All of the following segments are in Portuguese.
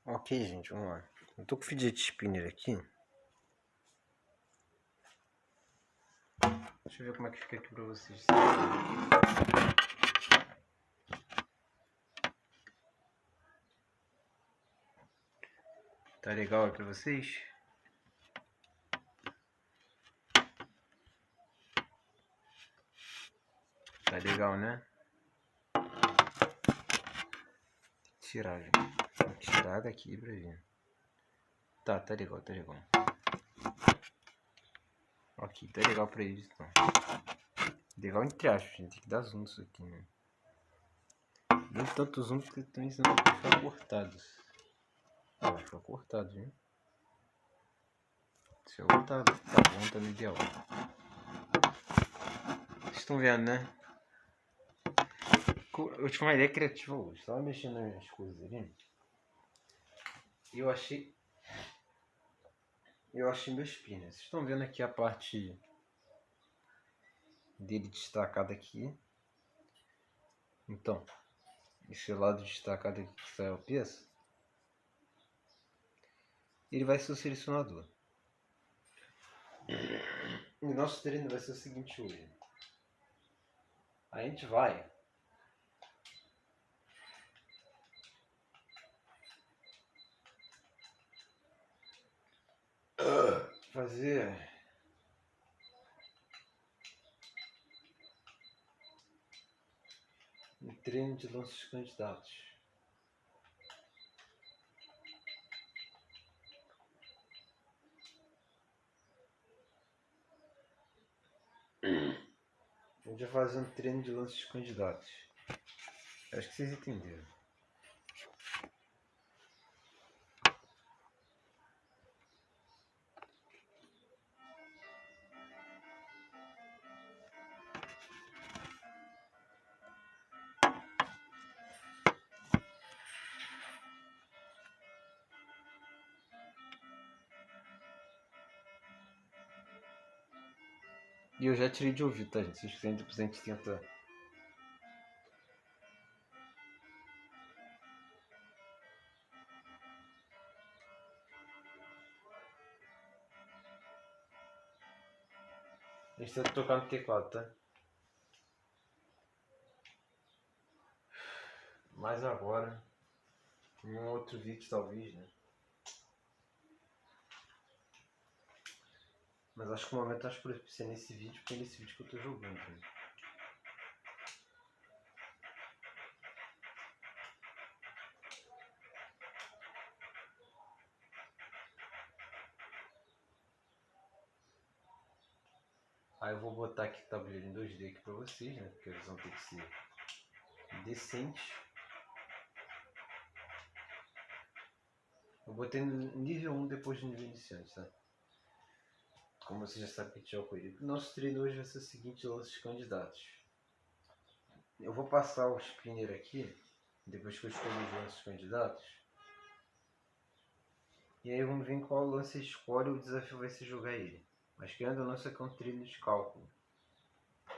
Ok, gente, vamos lá. Eu tô com o fidget spinner aqui. Deixa eu ver como é que fica aqui pra vocês. Tá legal aí pra vocês? Tá legal, né? Tirar, gente. Vou tirar daqui pra ver. Tá legal, tá legal. Ok, tá legal pra eles então. Legal entre aspas, gente. Tem que dar zoom nisso aqui, né? Não tanto zoom porque estão ensinando pra ficar cortados. Ah, vai ficar cortado, viu? Se eu tá bom, tá no ideal. Vocês estão vendo, né? Eu tive uma ideia criativa hoje. Estava mexendo nas coisas ali. E eu achei meu spinner. Vocês estão vendo aqui a parte dele destacada aqui. Então, esse lado destacado aqui que sai o peso, ele vai ser o selecionador. E o nosso treino vai ser o seguinte hoje. A gente vai fazer um treino de lances candidatos. A gente vai fazer um treino de lances candidatos. Acho que vocês entenderam. E eu já tirei de ouvido, tá, gente? Se vocês quiserem, depois a gente tenta. A gente tenta tocar no teclado, tá? Mas agora, em um outro vídeo talvez, né? Mas acho que o momento mais propício é nesse vídeo, porque é nesse vídeo que eu tô jogando, né? Aí eu vou botar aqui o tabuleiro em 2D aqui pra vocês, né? Porque a visão tem que ser decente. Eu botei no nível 1 depois do nível iniciante, tá? Como você já sabe que a gente joga com ele. Nosso treino hoje vai ser o seguinte, lances candidatos. Eu vou passar o spinner aqui, depois que eu escolhi os lances candidatos. E aí vamos ver em qual lance você escolhe, o desafio vai ser jogar ele. Mas querendo ou não, isso aqui é um treino de cálculo.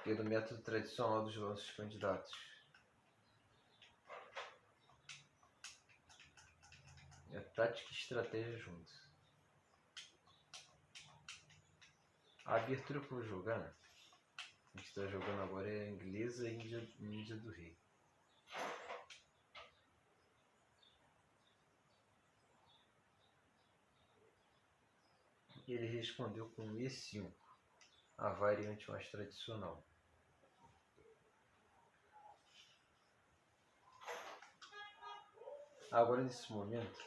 Que é do método tradicional dos lances candidatos. É tática e estratégia juntos. A abertura que eu vou jogar, a gente está jogando agora é inglesa e Índia do Rei. E ele respondeu com E5, a variante mais tradicional. Agora nesse momento,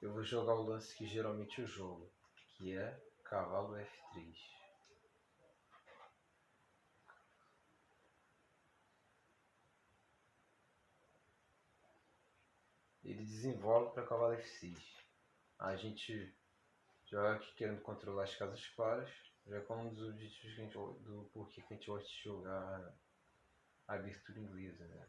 eu vou jogar o lance que geralmente eu jogo, que é cavalo F3. Ele desenvolve para cavalo F6. A gente joga aqui querendo controlar as casas claras, já é um dos objetivos que a gente, do porquê que a gente gosta de jogar a abertura inglesa, né?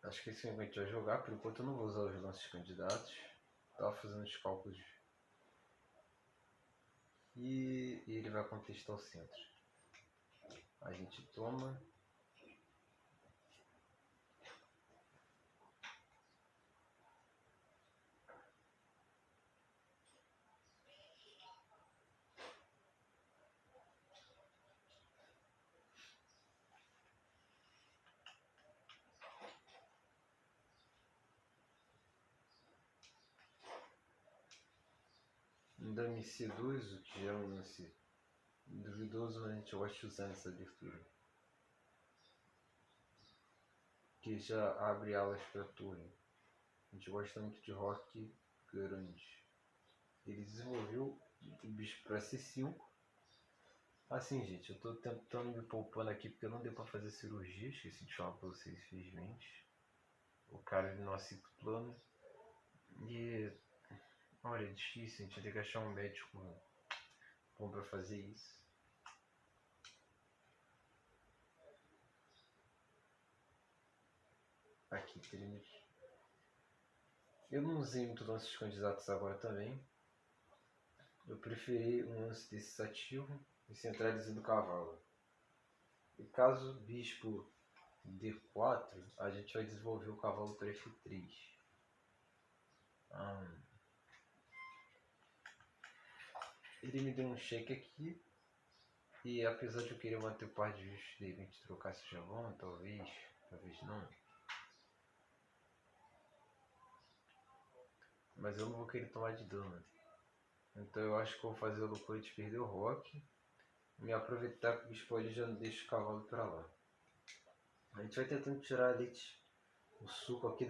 Acho que esse a gente vai jogar. Por enquanto eu não vou usar os nossos candidatos. Tava fazendo os cálculos. E ele vai contestar o centro. A gente toma. Um dama C2, o que já é um lance duvidoso, mas a gente gosta de usar nessa abertura. Que já abre alas para torre. A gente gosta muito de rock grande. Ele desenvolveu o bicho para C5. Assim, gente, eu tô tentando me poupando aqui porque não deu para fazer cirurgia. Esqueci de falar para vocês, infelizmente. O cara ele não aceita o plano. E olha, é difícil, a gente tem que achar um médico bom para fazer isso. Aqui, teremos. Eu não usei muito lances candidatos agora também. Eu preferi um lance desse ativo e centralizando o cavalo. E caso o bispo D4, a gente vai desenvolver o cavalo para F3. Ele me deu um cheque aqui. E apesar de eu querer manter o par de justos, de repente trocar esse javão, talvez não. Mas eu não vou querer tomar de dano. Então eu acho que vou fazer a loucura de perder o rock. E aproveitar que o bispo ali já não deixa o cavalo para lá. A gente vai tentando tirar ali o suco aqui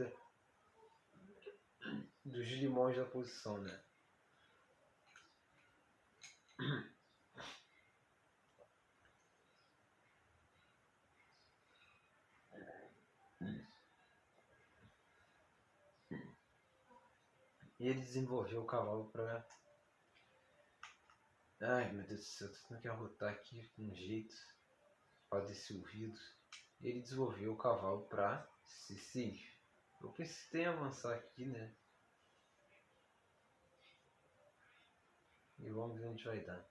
dos limões da posição, né? E ele desenvolveu o cavalo para... Ai meu Deus do céu, tô tendo que arrotar aqui com um jeito. Fazer esse ouvido. E ele desenvolveu o cavalo para C6. Eu pensei em avançar aqui, né? E vamos ver onde vai dar.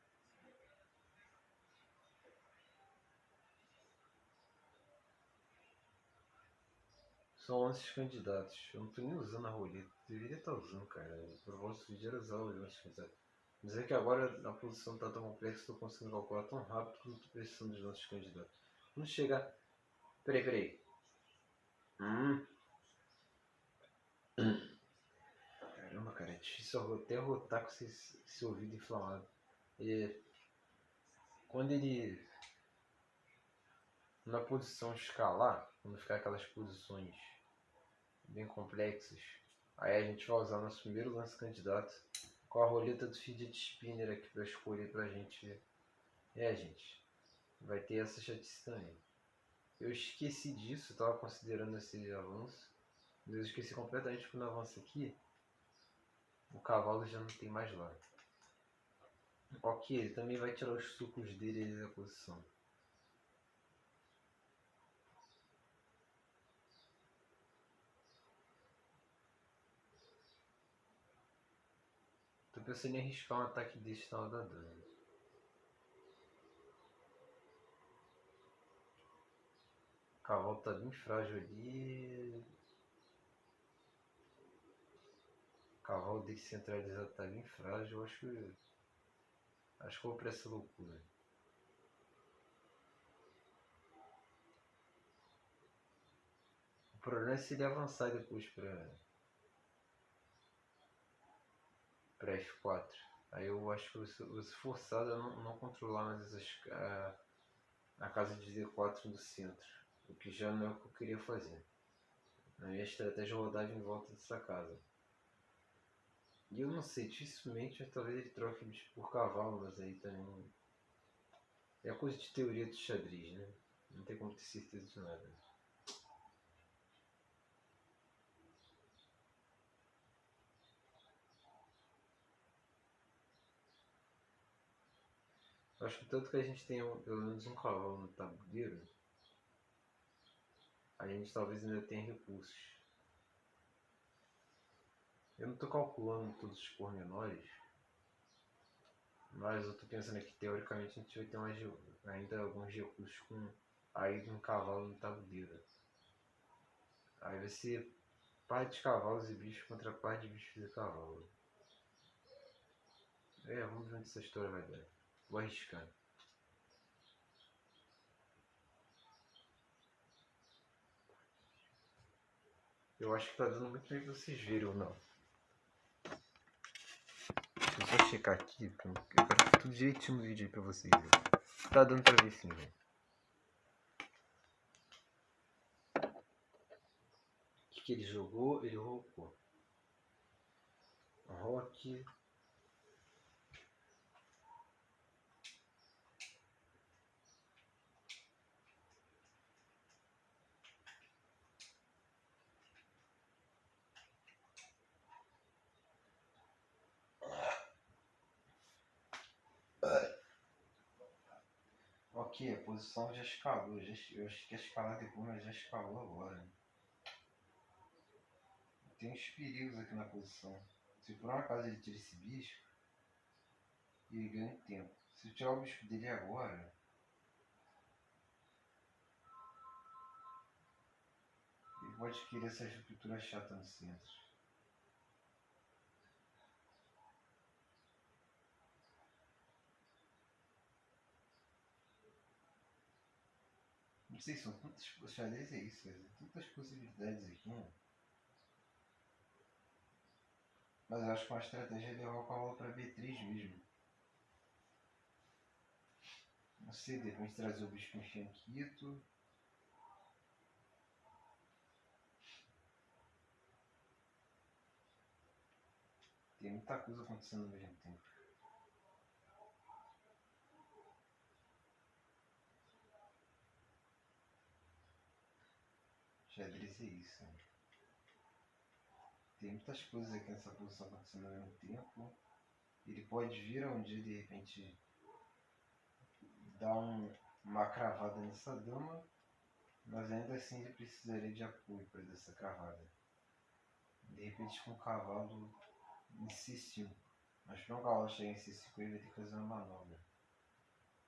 São 11 candidatos. Eu não tô nem usando a roleta. Deveria estar usando, cara. O propósito do vídeo era usar os 11 candidatos. Mas é que agora a posição tá tão complexa que eu tô conseguindo calcular tão rápido que eu não tô precisando dos nossos candidatos. Quando chegar. Peraí. Caramba, cara, é difícil até rotar com esse ouvido inflamado. E quando ele. Na posição escalar, quando ficar aquelas posições bem complexas, aí a gente vai usar nosso primeiro lance candidato com a roleta do fidget spinner aqui para escolher pra gente. Gente, vai ter essa chatice também. Eu esqueci disso, eu tava considerando esse avanço, mas eu esqueci completamente que no avanço aqui o cavalo já não tem mais lá. Ok, ele também vai tirar os sucos dele da posição. Tô pensando em arriscar um ataque desse na hora da dano. O cavalo tá bem frágil ali. O cavalo descentralizado tá bem frágil. Acho que eu vou pra essa loucura. O problema é se ele avançar depois pra F4. Aí eu acho que eu vou ser forçado a não controlar mais a casa de D4 do centro. O que já não é o que eu queria fazer. A minha estratégia rodava em volta dessa casa. E eu não sei, dificilmente talvez ele troque bicho por cavalo, mas aí também. É coisa de teoria do xadrez, né? Não tem como ter certeza de nada. Eu acho que tanto que a gente tem pelo menos um cavalo no tabuleiro, a gente talvez ainda tenha recursos. Eu não estou calculando todos os pormenores, mas eu estou pensando aqui, teoricamente a gente vai ter ainda alguns recursos com aí um cavalo no tabuleiro. Aí vai ser par de cavalos e bichos contra par de bichos e cavalo. Vamos ver onde essa história vai dar. Vou arriscar. Eu acho que tá dando muito bem pra vocês verem ou não. Deixa eu só checar aqui, porque eu quero tudo direitinho no vídeo aí pra vocês verem. Tá dando pra ver sim, né? O que ele jogou? Ele roubou. Rock. Ok, a posição já escalou. Eu acho que ia escalar depois, mas já escalou agora. Tem uns perigos aqui na posição. Se por um acaso ele tira esse bicho, ele ganha tempo. Se eu tirar o bicho dele agora, ele pode querer essa estrutura chata no centro. Não sei, são tantas. O xadrez é isso, tantas possibilidades aqui. Né? Mas eu acho que uma estratégia é levar o cavalo para B3 mesmo. Não sei, de repente trazer o bicho com Fianquito. Tem muita coisa acontecendo ao mesmo tempo. Xadrez é isso. Né? Tem muitas coisas aqui nessa posição acontecendo ao mesmo tempo. Ele pode vir um dia de repente dar uma cravada nessa dama, mas ainda assim ele precisaria de apoio para essa cravada. De repente com o cavalo em C5. Mas para um cavalo chegar em C5 ele vai ter que fazer uma manobra.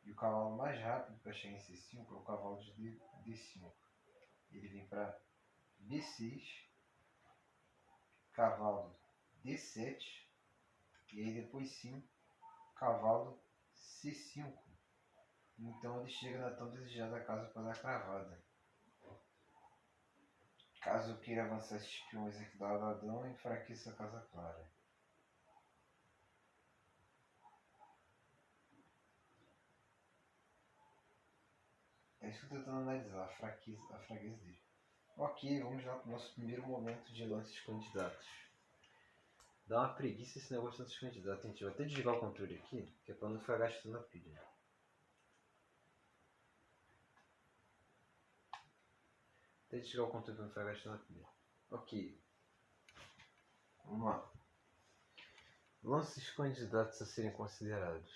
E o cavalo mais rápido para chegar em C5 é o cavalo de D5. Ele vem para B6, cavalo D7, e aí depois sim, cavalo C5. Então ele chega na tão desejada casa para dar cravada. Caso eu queira avançar esses peões aqui do ladrão, enfraqueça a casa clara. É isso que eu estou tentando analisar, a fraqueza dele. Ok, vamos lá para o nosso primeiro momento de lances candidatos. Dá uma preguiça esse negócio de lances candidatos. A gente vai até desligar o controle aqui, que é para não ficar gastando a pilha. Até desligar o controle para não ficar gastando a pilha. Ok. Vamos lá. Lances candidatos a serem considerados.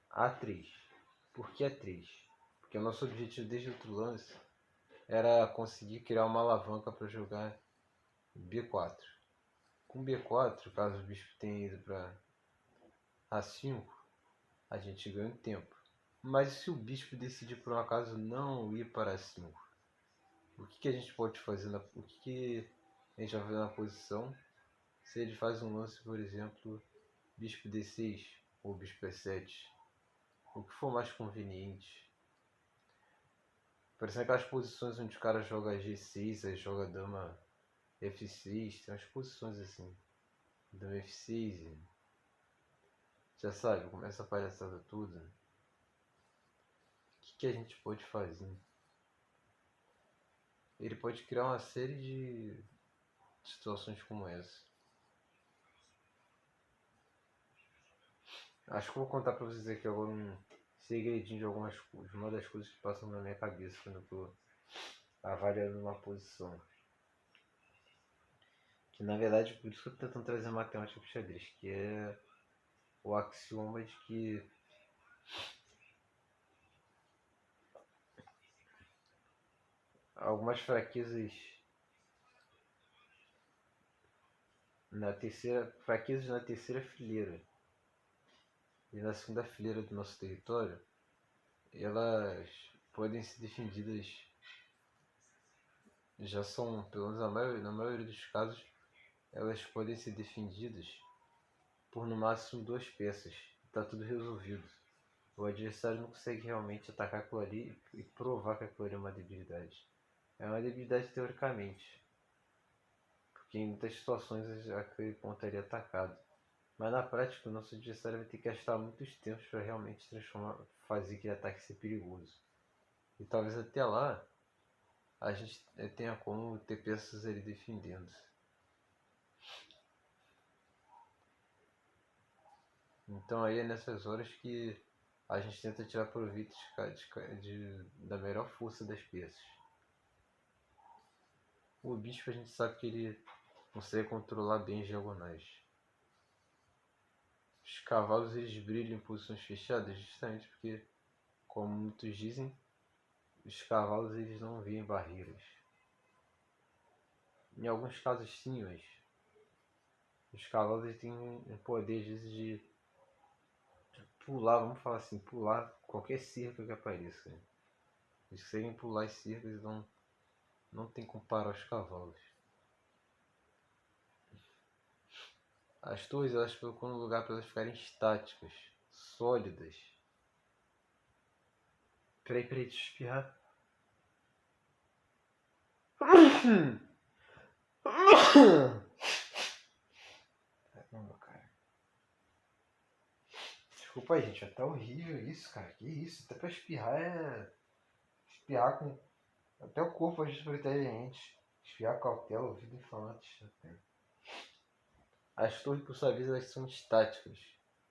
A3. Por que A3? Porque o nosso objetivo desde o outro lance era conseguir criar uma alavanca para jogar B4. Com B4, caso o bispo tenha ido para A5, a gente ganha um tempo. Mas se o bispo decidir por um acaso não ir para A5, o que a gente pode fazer? O que a gente vai fazer na posição se ele faz um lance, por exemplo, bispo D6 ou bispo E7? O que for mais conveniente. Parecendo aquelas posições onde o cara joga G6, aí joga dama F6, tem umas posições assim. Dama F6, já sabe, começa a palhaçada toda. O que a gente pode fazer? Ele pode criar uma série de situações como essa. Acho que vou contar pra vocês aqui agora um segredinho de algumas coisas. Uma das coisas que passam na minha cabeça quando eu tô avaliando uma posição. Que na verdade, por isso que eu tô tentando trazer matemática pro xadrez, que é o axioma de que algumas fraquezas fraquezas na terceira fileira e na segunda fileira do nosso território, elas podem ser defendidas, já são, pelo menos na maioria dos casos, elas podem ser defendidas por no máximo 2 peças. Está tudo resolvido. O adversário não consegue realmente atacar aquilo ali e provar que aquilo ali é uma debilidade. É uma debilidade teoricamente, porque em muitas situações aquele ponto estaria atacado. Mas na prática o nosso adversário vai ter que gastar muitos tempos para realmente fazer aquele ataque ser perigoso. E talvez até lá a gente tenha como ter peças ali defendendo. Então aí é nessas horas que a gente tenta tirar proveito da melhor força das peças. O bispo a gente sabe que ele consegue controlar bem as diagonais. Os cavalos eles brilham em posições fechadas justamente porque, como muitos dizem, os cavalos eles não veem barreiras. Em alguns casos sim, mas os cavalos eles têm um poder às vezes de pular, vamos falar assim, pular qualquer cerca que apareça. Eles conseguem pular as cercas e não tem como parar os cavalos. As torres elas procuram um lugar para elas ficarem estáticas, sólidas. Peraí, deixa eu espirrar. Caramba, cara. Desculpa, gente, tá horrível isso, cara. Que isso? Até pra espirrar é. Espirrar com. Até o corpo às vezes protege a gente. Espirrar com cautela, ouvido e falante. As torres, por sua vez, elas são estáticas,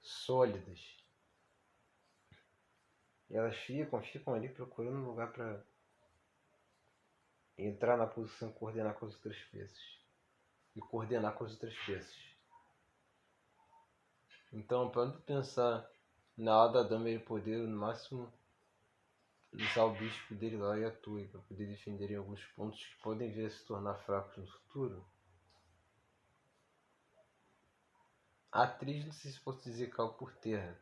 sólidas. E elas ficam ali procurando um lugar para entrar na posição e coordenar com as outras peças. Então, para não pensar na aula da dama ele poder, no máximo, usar o bispo dele lá e a torre para poder defender em alguns pontos que podem vir a se tornar fracos no futuro. A atriz, não sei se posso dizer caiu por terra,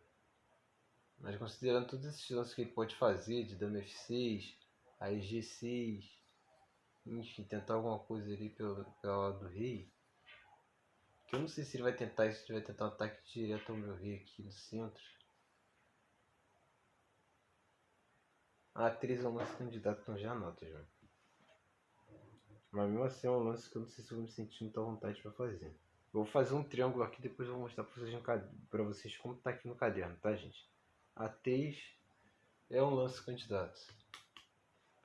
mas considerando todos esses lances que ele pode fazer, de dama F6, a G6, enfim, tentar alguma coisa ali pela lado do rei, que eu não sei se ele vai tentar isso, se ele vai tentar um ataque direto ao meu rei aqui no centro. A atriz é um lance candidato, então já anota, já. Mas mesmo assim é um lance que eu não sei se eu vou me sentir muito à vontade para fazer. Eu vou fazer um triângulo aqui, depois eu vou mostrar para vocês como tá aqui no caderno, tá, gente? A tez é um lance candidato.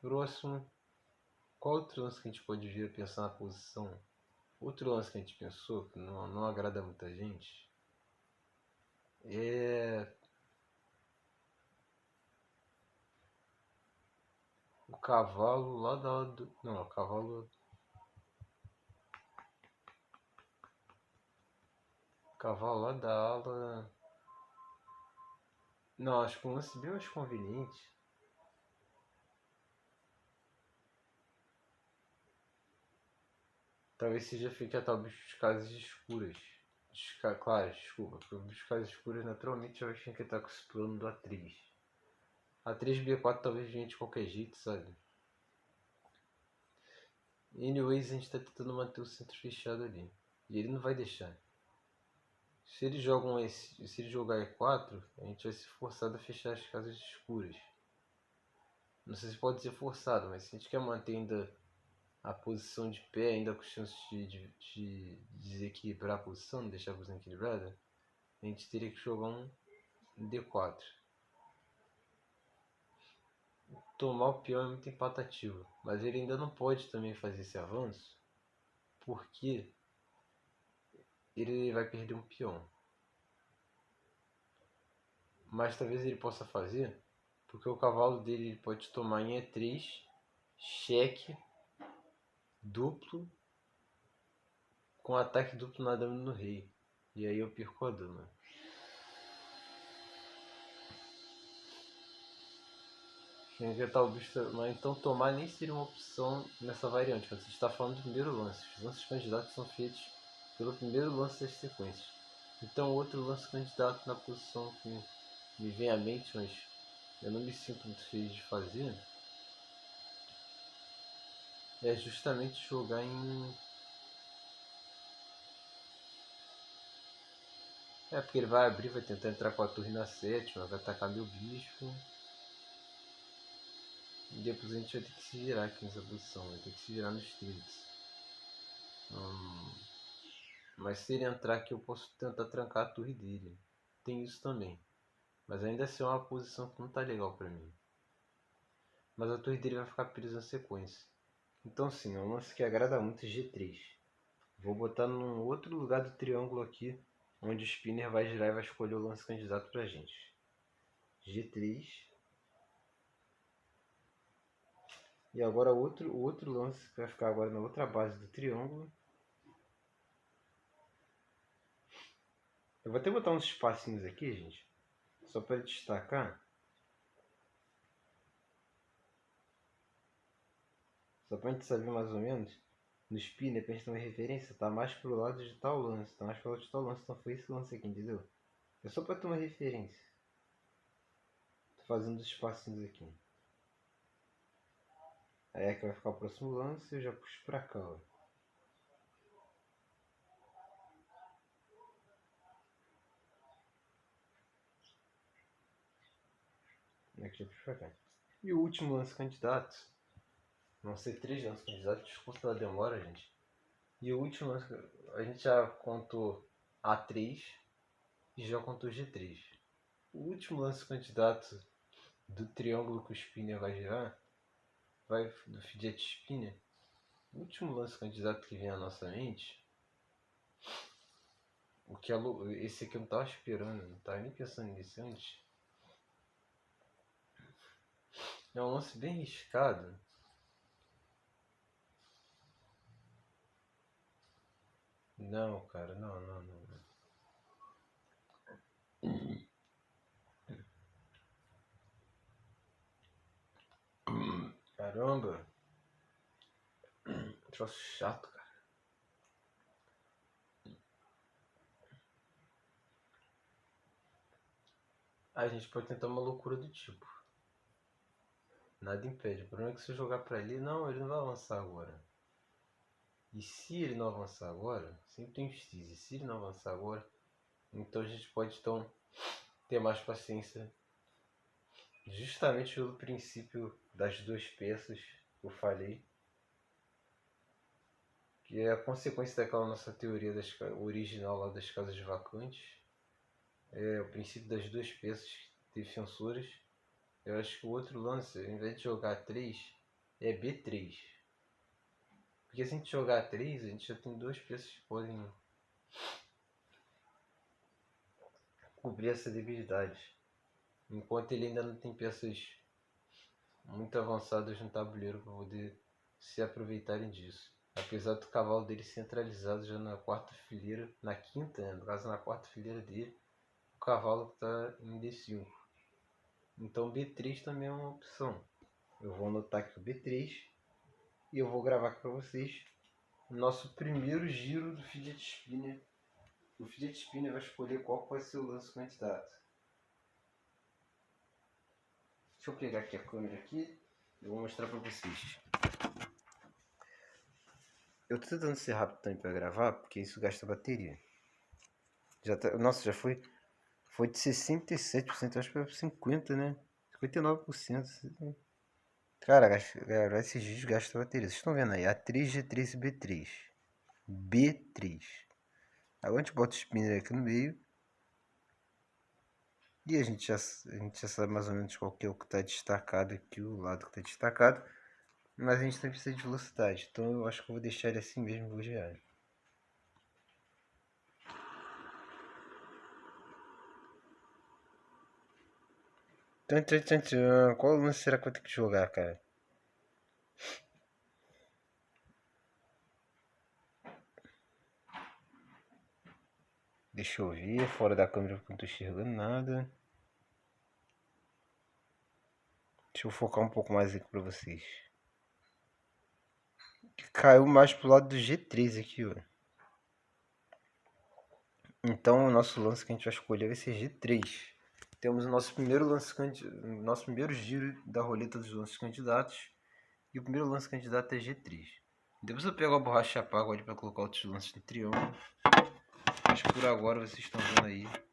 Próximo, qual outro lance que a gente pode vir a pensar na posição? Outro lance que a gente pensou, que não agrada a muita gente, é o cavalo lá da ala do... Não, o cavalo lá da ala... Não, acho que um lance bem mais conveniente. Talvez seja feito a tal bicho de casas escuras. Claro, desculpa, porque o bicho de casas escuras naturalmente já vai ter que estar com esse plano do atriz. A 3B4 talvez venha de qualquer jeito, sabe? Anyways, a gente tá tentando manter o centro fechado ali. E ele não vai deixar. Se ele jogar E4, a gente vai ser forçado a fechar as casas escuras. Não sei se pode ser forçado, mas se a gente quer manter ainda a posição de pé, ainda com chance de desequilibrar a posição, não deixar a posição equilibrada, a gente teria que jogar um D4. Tomar o peão é muito empatativo, mas ele ainda não pode também fazer esse avanço, porque ele vai perder um peão. Mas talvez ele possa fazer, porque o cavalo dele ele pode tomar em E3, cheque, duplo, com ataque duplo na dama no rei. E aí eu perco a dama. Injetar o bicho, mas então tomar nem seria uma opção nessa variante. Você está falando do primeiro lance. Os lances candidatos são feitos pelo primeiro lance das sequências. Então outro lance candidato na posição que me vem à mente, mas eu não me sinto muito feliz de fazer, é justamente jogar em... É porque ele vai abrir, vai tentar entrar com a torre na sétima, vai atacar meu bispo. E depois a gente vai ter que se virar aqui nessa posição, vai ter que se virar nos trilhos. Mas se ele entrar aqui eu posso tentar trancar a torre dele. Tem isso também. Mas ainda assim é uma posição que não tá legal pra mim. Mas a torre dele vai ficar presa na sequência. Então sim, é um lance que agrada muito G3. Vou botar num outro lugar do triângulo aqui, onde o spinner vai girar e vai escolher o lance candidato pra gente. G3. E agora o outro lance que vai ficar agora na outra base do triângulo. Eu vou até botar uns espacinhos aqui, gente, só para destacar. Só para a gente saber mais ou menos. No spinner, pra gente ter uma referência, tá mais pro lado de tal lance, tá mais pro lado de tal lance. Então foi esse lance aqui, entendeu? É só para ter uma referência. Tô fazendo os espacinhos aqui. Aí aqui vai ficar o próximo lance e eu já puxo pra cá, ó. Aqui já puxo pra cá. E o último lance candidato. Vão ser 3 lances candidatos, desculpa pela demora, gente. E o último lance, a gente já contou A3 e já contou G3. O último lance candidato do triângulo que o spinner vai girar, vai do fidget spinner. O último lance candidato que vem à nossa mente, o que esse aqui eu não estava esperando, não estava nem pensando nisso antes. É um lance bem arriscado. Não, cara, não, não, não. Caramba! Troço chato, cara. A gente pode tentar uma loucura do tipo. Nada impede. O problema é que se eu jogar pra ele, não, ele não vai avançar agora. E se ele não avançar agora, sempre tem justiça. E se ele não avançar agora, então a gente pode então ter mais paciência. Justamente pelo princípio das duas peças que eu falei. Que é a consequência daquela nossa teoria original lá das casas vacantes. É o princípio das duas peças defensoras. Eu acho que o outro lance, ao invés de jogar 3, é B3. Porque se a gente jogar 3, a gente já tem duas peças que podem cobrir essa debilidade. Enquanto ele ainda não tem peças muito avançadas no tabuleiro para poder se aproveitarem disso. Apesar do cavalo dele centralizado já na quarta fileira, na quinta, né? No caso na quarta fileira dele, o cavalo está em D5. Então B3 também é uma opção. Eu vou anotar aqui o B3 e eu vou gravar aqui para vocês o nosso primeiro giro do fidget spinner. O fidget spinner vai escolher qual vai ser o lance candidato. Deixa eu pegar aqui a câmera aqui e vou mostrar para vocês. Eu tô tentando ser rápido também para gravar, porque isso gasta bateria. Nossa, já foi de 67%, acho que foi 50%, né? 59%. Cara, esses vídeos gastam bateria. Vocês estão vendo aí? A3, G3 e B3. B3. Agora a gente bota o spinner aqui no meio. E a gente já sabe mais ou menos qual que é o que está destacado aqui, o lado que está destacado. Mas a gente também precisa de velocidade. Então eu acho que eu vou deixar ele assim mesmo e vou girar. Qual lance será que eu vou ter que jogar, cara? Deixa eu ver, fora da câmera porque eu não tô enxergando nada. Deixa eu focar um pouco mais aqui pra vocês. Caiu mais pro lado do G3 aqui, ó. Então o nosso lance que a gente vai escolher vai ser G3. Temos o nosso primeiro nosso primeiro giro da roleta dos lances candidatos. E o primeiro lance candidato é G3. Depois eu pego a borracha apago ali para colocar outros lances de triângulo. Mas por agora vocês estão vendo aí.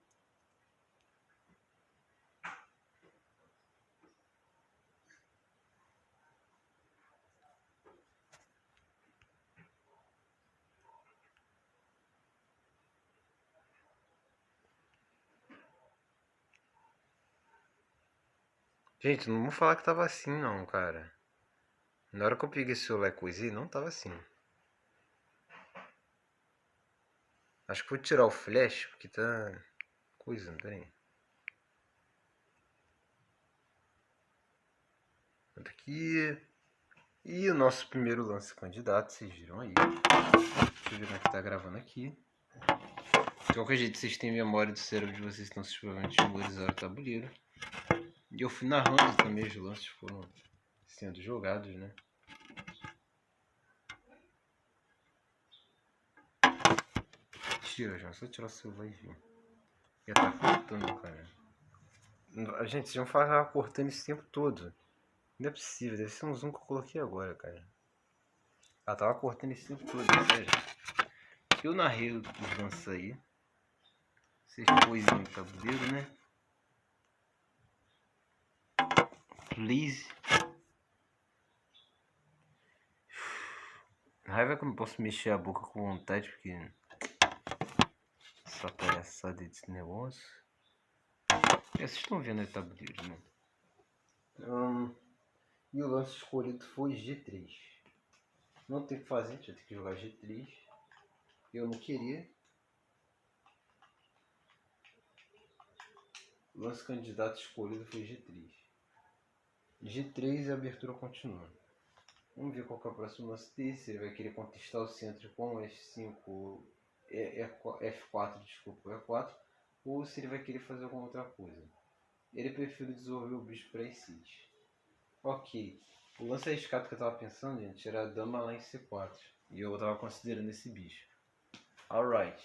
Gente, não vou falar que tava assim não, cara. Na hora que eu peguei esse celular e coisei, não tava assim. Acho que vou tirar o flash, porque tá coisando, peraí. Aqui. E o nosso primeiro lance candidato, vocês viram aí. Deixa eu ver como é que tá gravando aqui. De qualquer jeito, vocês têm memória do cérebro de vocês, então vocês provavelmente memorizaram o tabuleiro. E eu fui narrando também, os lances foram sendo jogados, né? Tira, já, só tirar o celular e vir. Já tá cortando, cara. Gente, vocês vão falar cortando esse tempo todo. Não é possível, deve ser um zoom que eu coloquei agora, cara. Ela tava cortando esse tempo todo, sério. Eu narrei os lances aí. Vocês pôs no tabuleiro, né? Please. Raiva é que eu não posso mexer a boca com vontade, porque essa palhaçada desse negócio. Vocês estão vendo aí o tabuleiro, né? E o lance escolhido foi G3. Não tem o que fazer, a gente vai ter que jogar G3. Eu não queria. O lance candidato escolhido foi G3. G3 e a abertura continua. Vamos ver qual que é o próximo lance dele. Se ele vai querer contestar o centro com F5, F4, desculpa, E4. Ou se ele vai querer fazer alguma outra coisa. Ele prefere desenvolver o bicho para E6. Ok. O lance arriscado que eu estava pensando, gente, era a dama lá em C4. E eu estava considerando esse bicho. Alright.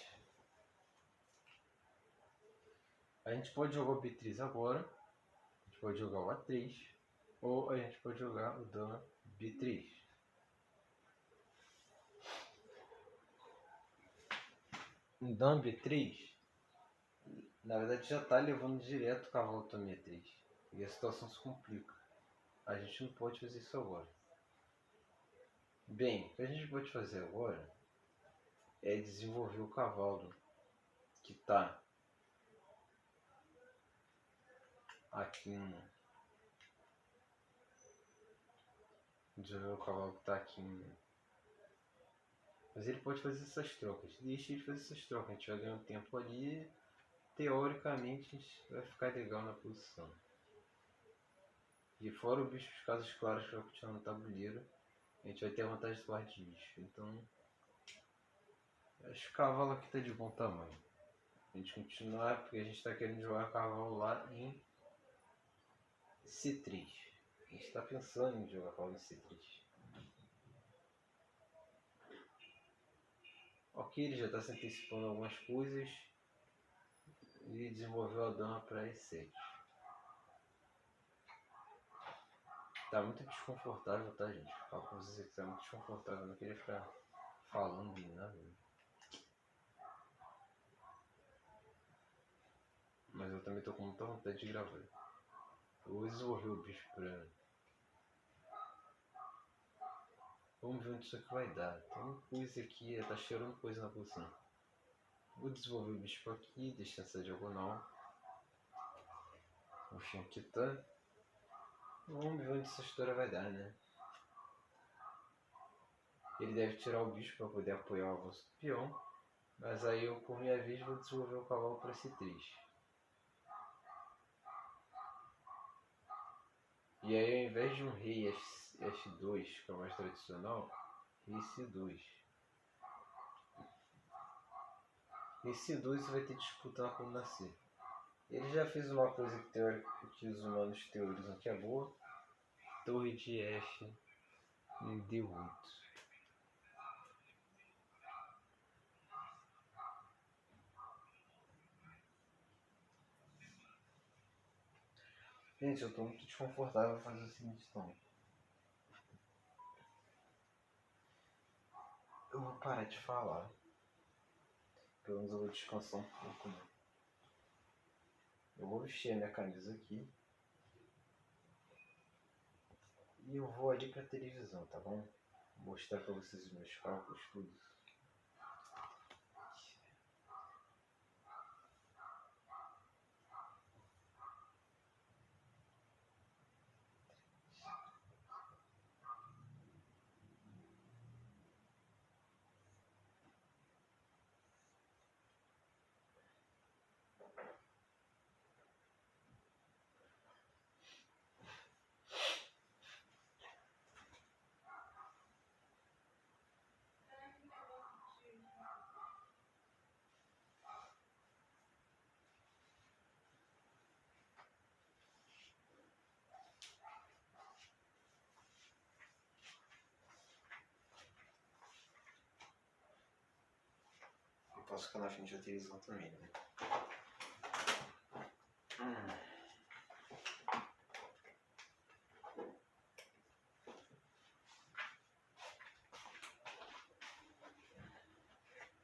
A gente pode jogar o B3 agora. A gente pode jogar o A3. Ou a gente pode jogar o dama B3. O dama B3, na verdade, já está levando direto o cavalo também E3. E a situação se complica. A gente não pode fazer isso agora. Bem, o que a gente pode fazer agora é desenvolver o cavalo que está aqui desenvolver o cavalo que está aqui Mas ele pode fazer essas trocas. Deixa ele fazer essas trocas. A gente vai ganhar um tempo ali. Teoricamente a gente vai ficar legal na posição. E fora o bicho de casas claras que vai continuar no tabuleiro, a gente vai ter a vantagem do par de bicho. Então, acho que o cavalo aqui está de bom tamanho. A gente continuar, porque a gente está querendo jogar cavalo lá em C3. A gente está pensando em jogar cavalo em C3. Ok, ele já está se antecipando algumas coisas. E desenvolveu a dama para E7. Tá muito desconfortável, tá, gente? Falo com vocês que tá muito desconfortável. Eu não queria ficar falando nem nada. Mas eu também tô com muita vontade de gravar. Eu vou desenvolver o bicho pra... Vamos ver onde isso aqui vai dar. Tem coisa aqui, tá cheirando coisa na posição. Vou desenvolver o bicho por aqui, deixar essa diagonal. O chão aqui tá. Vamos ver onde essa história vai dar, né? Ele deve tirar o bicho para poder apoiar o avanço do peão. Mas aí eu, por minha vez, vou desenvolver o cavalo para C3. E aí, ao invés de um rei F2, que é o mais tradicional, rei C2. Rei C2 vai ter disputa na coluna C. Ele já fez uma coisa que os humanos teorizam que é boa, Torre de F em D8. Gente, eu tô muito desconfortável fazer o seguinte tom. Eu vou parar de falar. Pelo menos eu vou descansar um pouco, né? Eu vou vestir a minha camisa aqui. E eu vou ali pra televisão, tá bom? Vou mostrar pra vocês os meus cálculos, tudo. Eu posso ficar na frente da televisão também, né?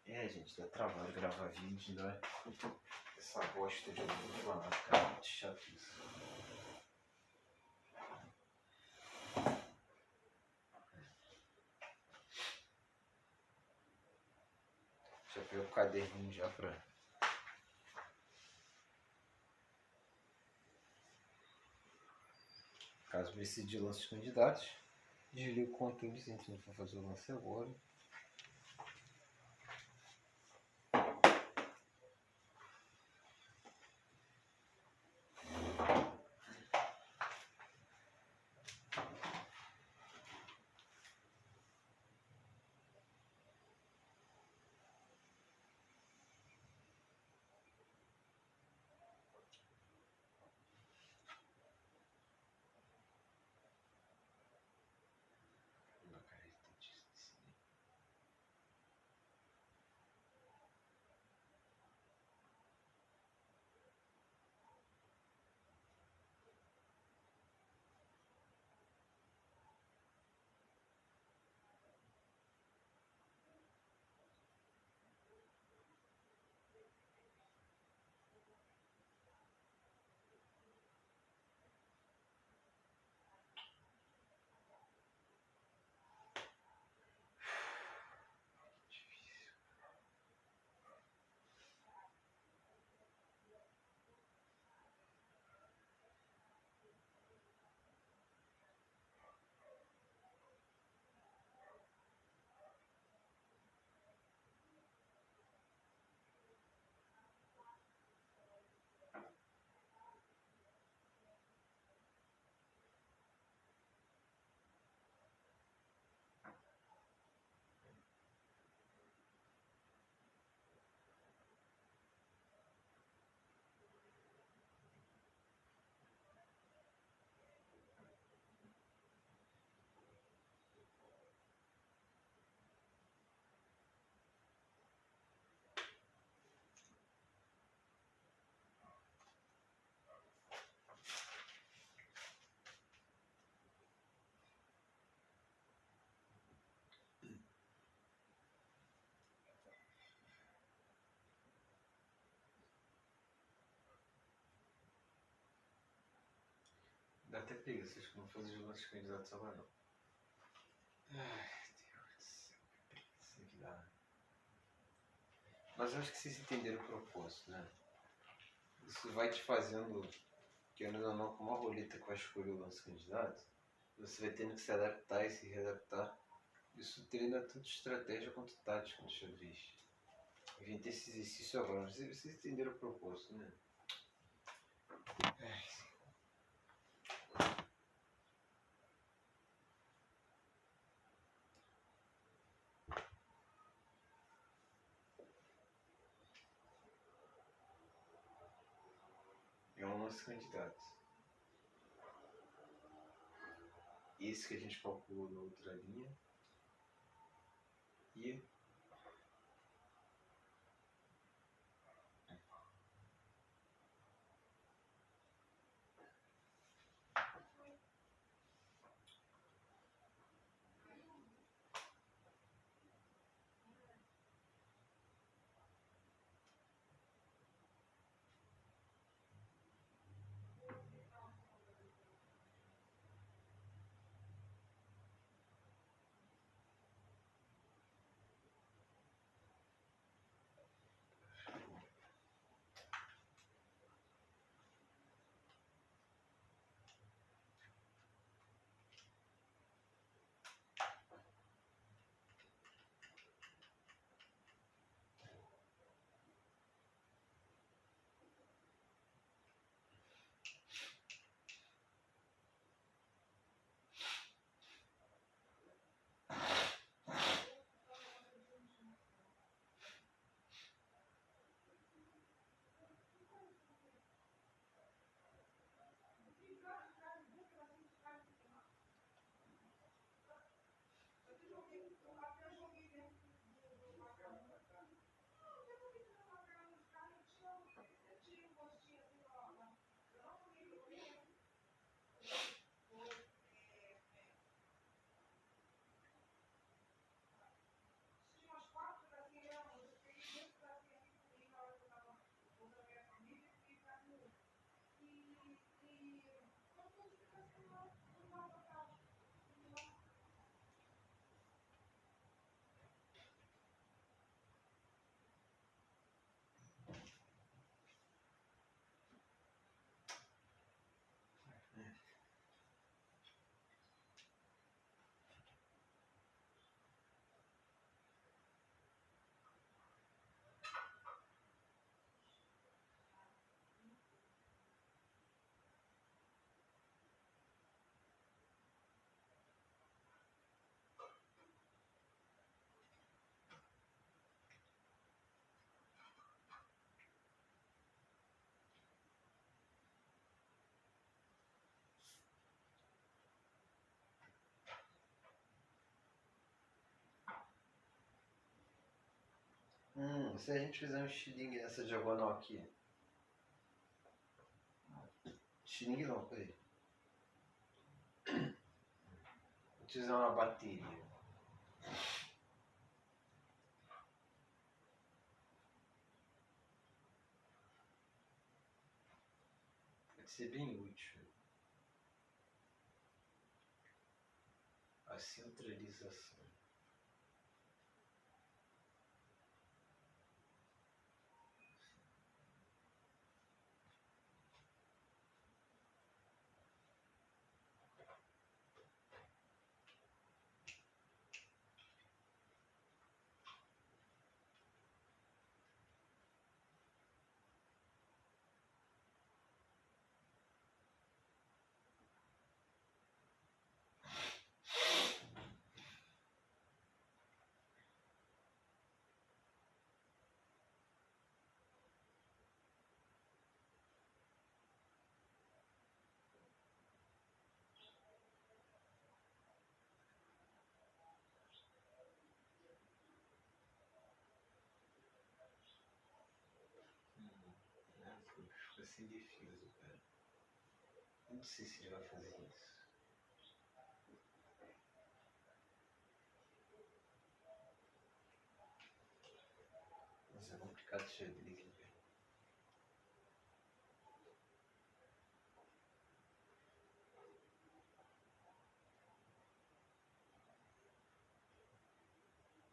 É, gente, dá trabalho gravar vídeo, né? Essa bosta de autoflanado, cara, muito chato isso. Já peguei o caderninho já pra... Caso precise de lance de candidatos, desliga o controle se a gente não for fazer o lance agora. Não, cara, ele tá difícil. Dá até preguiça, acho que não fazer os lances candidatos agora não. Ai, Deus do céu, que preguiça que dá. Mas eu acho que vocês entenderam o propósito, né? Isso vai te fazendo, querendo ou não, com uma roleta que vai escolher o lance candidato, você vai tendo que se adaptar e se readaptar. Isso treina tanto estratégia quanto tática no xadrez. Eu inventei esse exercício agora, vocês entenderam o propósito, né? É um lance candidato. esse que a gente calculou na outra linha. E se a gente fizer um estilingue nessa diagonal aqui. Estilingue não, peraí. Utilizar uma bateria. Pode ser bem útil. A centralização. Fica sem defesa, cara. Não sei se ele vai fazer isso. Mas é complicado de xadrez, velho.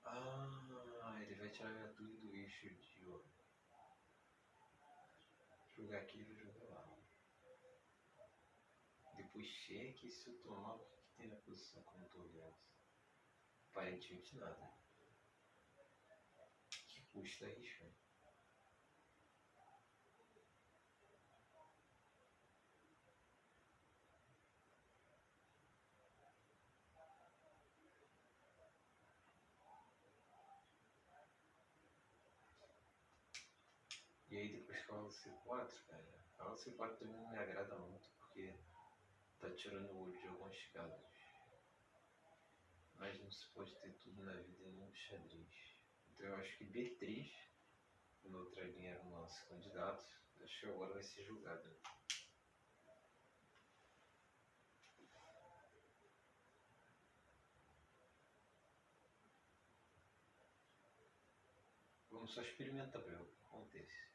Ah, ele vai tirar tudo do eixo de ouro. Jogar aqui e vou jogar lá. Depois cheque, se eu tomar, o que tem na posição como tô vendo? Aparentemente nada. Que custa arriscar? E aí depois fala C4, cara. Fala C4 também não me agrada muito, porque tá tirando o olho de algumas casas. Mas não se pode ter tudo na vida em um xadrez. Então eu acho que B3, na outra linha era um lance candidato, acho que agora vai ser julgado. Vamos só experimentar pra ver o que acontece.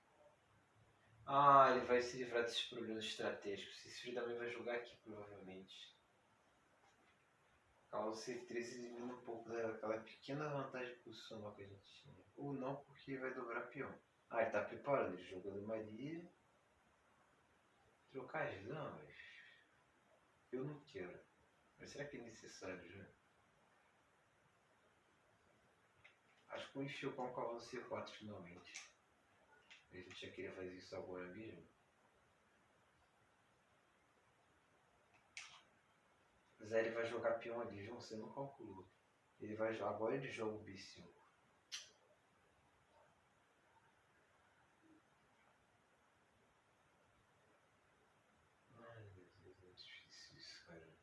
Ah, ele vai se livrar desses problemas estratégicos. Esse filho também vai jogar aqui, provavelmente. Cavalo C3 elimina um pouco daquela pequena vantagem posicional que a gente tinha. Ou não, porque vai dobrar peão. Ah, ele tá preparado. Ele jogou do Maria. Trocar as damas? Eu não quero. Mas será que é necessário já? Acho que vou encher com o cavalo C4 finalmente. A gente já queria fazer isso agora mesmo. Zé ele vai jogar peão ali, João, você não calculou. Ele vai jogar, agora ele joga o B5. Ai meu Deus, é difícil isso, cara.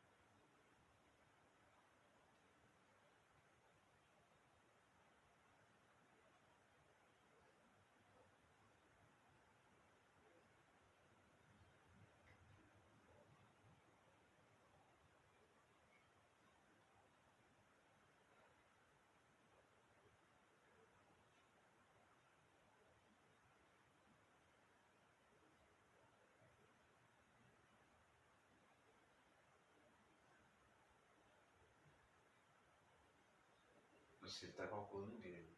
Você tá calculando bem.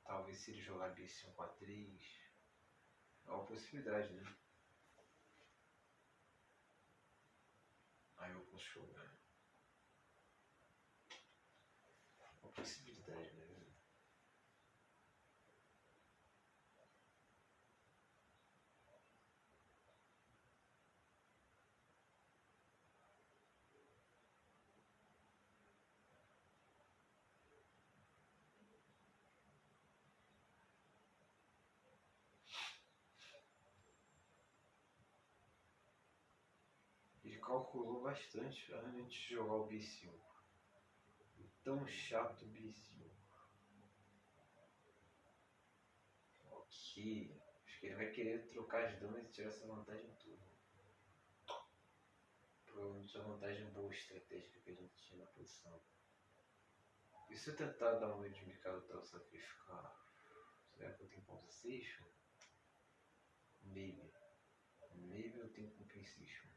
Talvez se ele jogar B5 A3. É uma possibilidade, né? Aí eu posso jogar. É uma possibilidade, né? Ele calculou bastante antes de jogar o B5. Tão chato o B5. Ok. Acho que ele vai querer trocar as damas e tirar essa vantagem toda. Provavelmente a vantagem boa estratégica que a gente tinha na posição. E se eu tentar dar um de mercado tal sacrificar? Será que eu tenho compensation? Maybe. Maybe eu tenho compensation.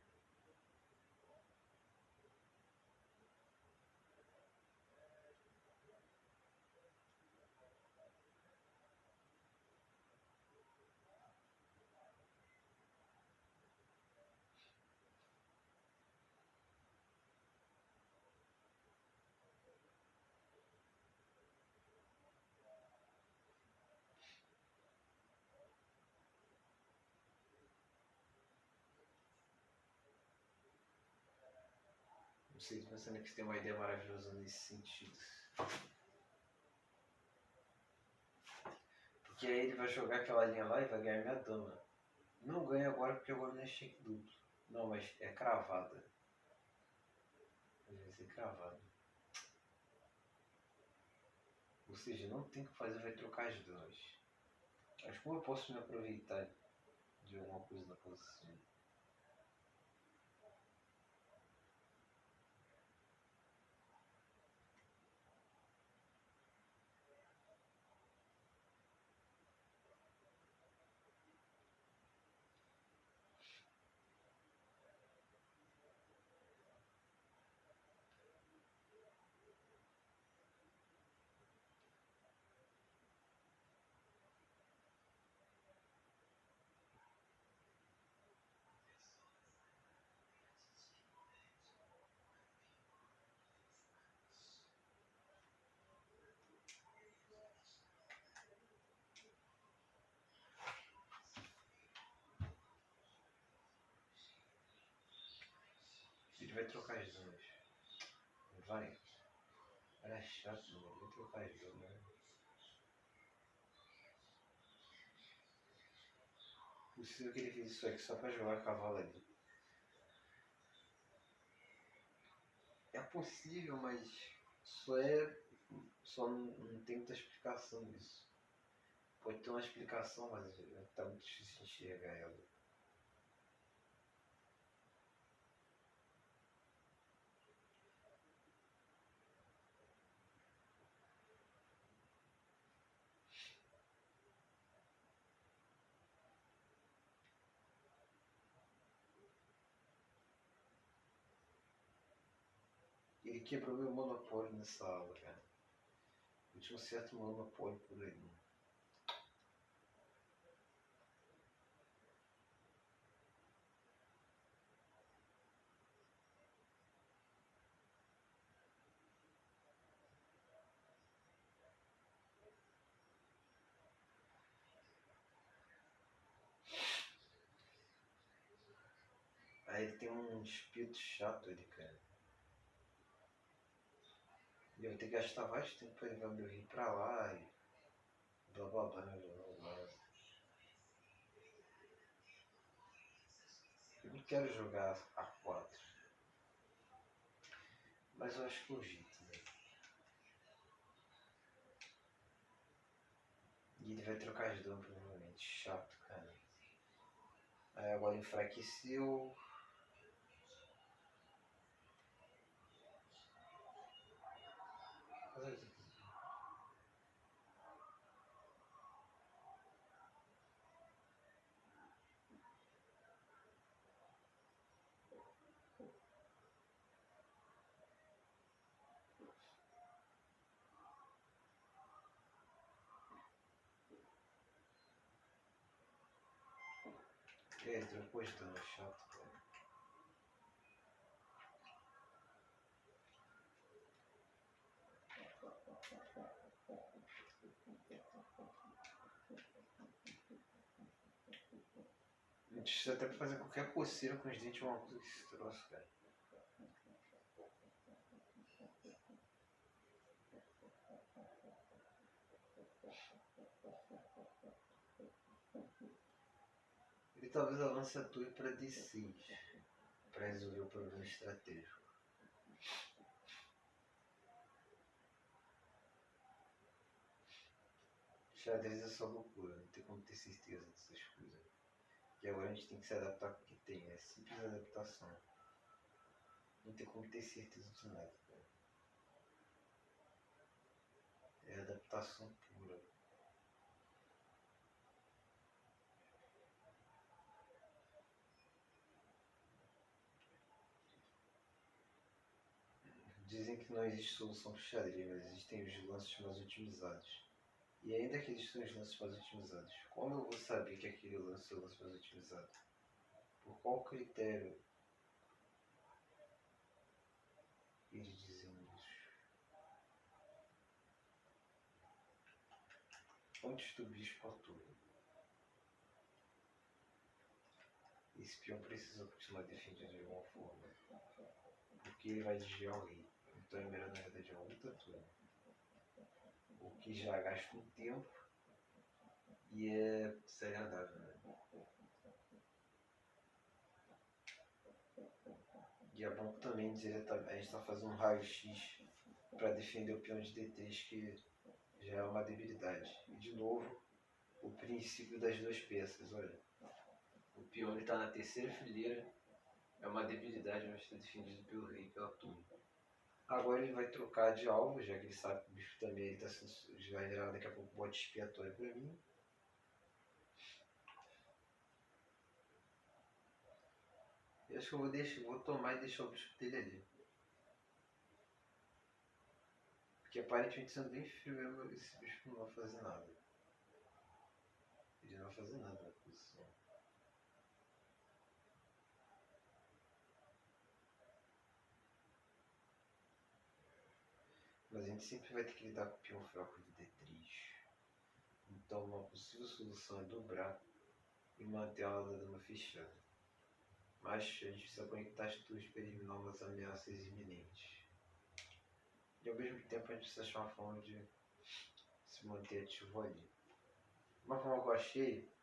Não sei, pensando que você tem uma ideia maravilhosa nesse sentido. Porque aí ele vai jogar aquela linha lá e vai ganhar minha dama. Não ganha agora porque agora não é shake duplo. Não, mas é cravada. Vai ser cravada. Ou seja, não tem o que fazer, vai trocar as duas. Mas como eu posso me aproveitar de alguma coisa na posição? Ele vai trocar as duas. Vai. Era chato, mano. Vai trocar as duas. Possível que ele fez isso aqui só pra jogar cavalo ali. É possível, mas só é. Só não tem muita explicação disso. Pode ter uma explicação, mas tá muito difícil de enxergar ela. Ele quebrou meu monopólio nessa aula, cara. Eu tinha um certo monopólio por aí. Aí ele tem um espírito chato ali, cara. E eu vou ter que gastar mais tempo pra levar meu rio pra lá e blá blá blá blá blá blá. Eu não quero jogar A4. Mas eu acho que eu jeito, né? E ele vai trocar de dano provavelmente. Chato, cara. Aí agora enfraqueceu. Ele trocou de dano, chato, cara. A gente precisa até fazer qualquer coceira com os dentes, uma coisa que esse troço, cara. Ele talvez avance a torre para D6 para resolver o problema estratégico. Xadrez é só loucura, não tem como ter certeza dessas coisas. E agora a gente tem que se adaptar com o que tem, é simples adaptação. Não tem como ter certeza de nada, cara. É adaptação pura. Dizem que não existe solução para o xadrez, mas existem os lances mais otimizados. E ainda que existam os lances mais otimizados, como eu vou saber que aquele lance é o lance mais otimizado? Por qual critério eles dizem isso? Antes do bispo à torre. Esse peão precisa continuar defendido de alguma forma. Porque ele vai desviar o rei. Então é melhor na verdade uma outra torre. O que já gasta um tempo e é desagradável, né? E é bom também dizer que a gente está fazendo um raio-x para defender o peão de D3, que já é uma debilidade. E de novo, o princípio das duas peças, olha. O peão está na terceira fileira, é uma debilidade, mas está defendido pelo rei e pela torre. Agora ele vai trocar de alvo, já que ele sabe que o bicho também está sendo, vai gerar daqui a pouco bote expiatório para mim. Eu acho que eu vou tomar e deixar o bicho dele ali. Porque aparentemente sendo bem frio mesmo, esse bicho não vai fazer nada. Ele não vai fazer nada na posição. Mas a gente sempre vai ter que lidar com o peão fraco de D3. Então uma possível solução é dobrar e manter a ala da dama fechada. Mas a gente precisa conectar as torres para eliminar umas ameaças iminentes. E ao mesmo tempo a gente precisa achar uma forma de se manter ativo ali. Uma forma que eu achei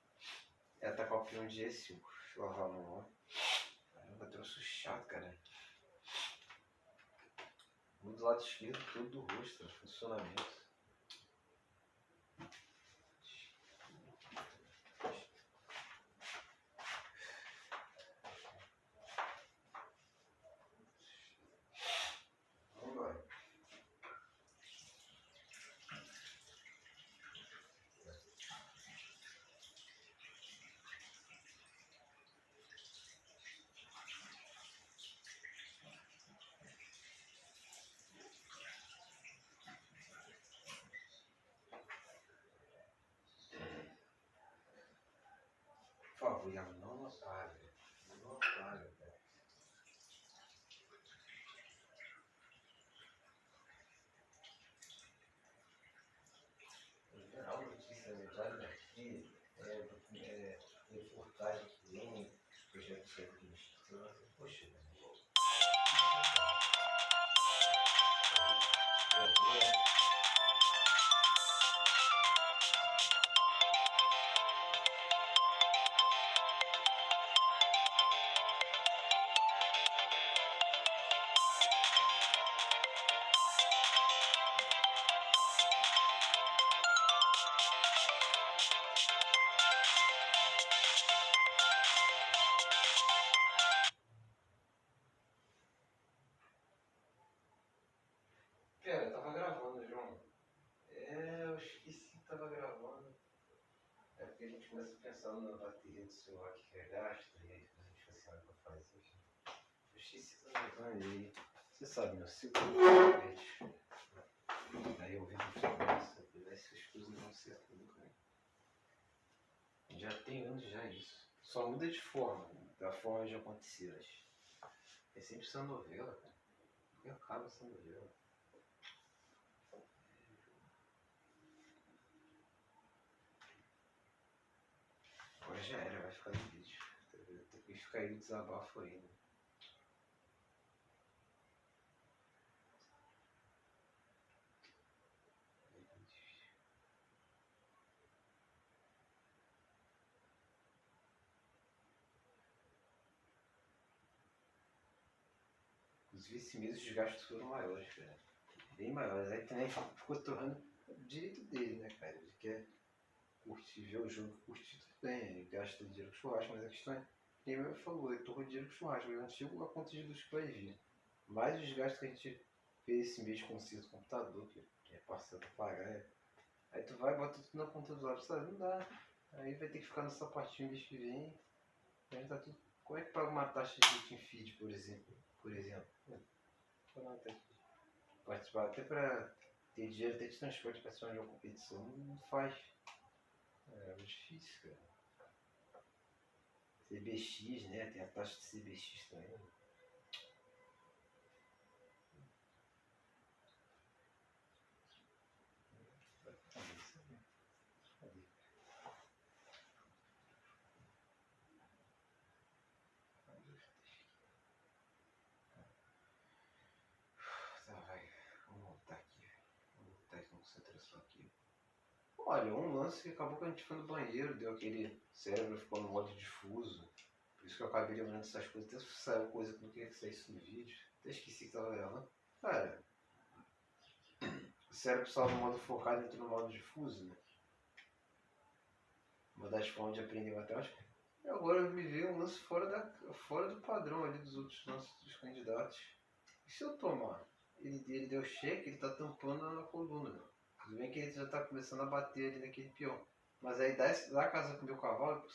é atacar o peão de E5. Deixa eu lavar a mão, ó. Caramba, troço chato, cara. do lado esquerdo, todo do rosto, funcionamento. Por favor, Iago, não apaga. Não apaga, cara. A notícia verdade aqui é reportagem que vem, projeto sempre de instituição. Poxa, pera, eu tava gravando, João. Eu esqueci que tava gravando. É porque a gente começa pensando na bateria do celular que gasta, e aí depois a gente fica assim, olha pra fazer. Eu esqueci que tava gravando aí. Você sabe, meu segundo foguete. Aí eu vi no frequência, essas coisas não acertam nunca, né? Já tem anos já isso. Só muda de forma, da forma de acontecer. É sempre essa novela, cara. Porque acaba essa novela. Agora já era, vai ficar no vídeo. Tem que ficar aí o desabafo aí, né? Inclusive esse mês os gastos foram maiores, cara. Bem maiores. Aí também ficou torrando o direito dele, né, cara? Ele quer curtir, ver o jogo, curtir tudo bem. Ele gasta dinheiro com churrasco, mas a questão é, quem mesmo falou, ele torrou dinheiro com churrasco. Eu não chego a conta de luz que vai vir. Mais os gastos que a gente fez esse mês com o conserto do computador, que é parceiro pra pagar. Aí tu vai e bota tudo na ponta do lápis, sabe? Não dá. Aí vai ter que ficar no sapatinho mês que vem. Aí tá tudo. Como é que paga uma taxa de team feed, por exemplo? Participar até pra ter dinheiro até de transporte para participar de uma competição. Não faz. É muito difícil, cara. CBX, né? Tem a taxa de CBX também. Tá, vai. Vamos voltar aqui. Vamos voltar essa concentração aqui. Olha, um lance que acabou que a gente foi no banheiro, deu aquele cérebro, ficou no modo difuso. Por isso que eu acabei lembrando dessas coisas. Até saiu coisa que não queria que saísse no vídeo. Até esqueci que tava gravando. Cara, o cérebro estava no modo focado e entrou no modo difuso, né? Uma das formas de aprender matemática. E agora eu vivi um lance fora do padrão ali dos outros lances dos candidatos. E se eu tomar? Ele deu cheque, ele tá tampando a coluna. Né? Tudo bem que ele já tá começando a bater ali naquele peão. Mas aí dá casa com o meu cavalo,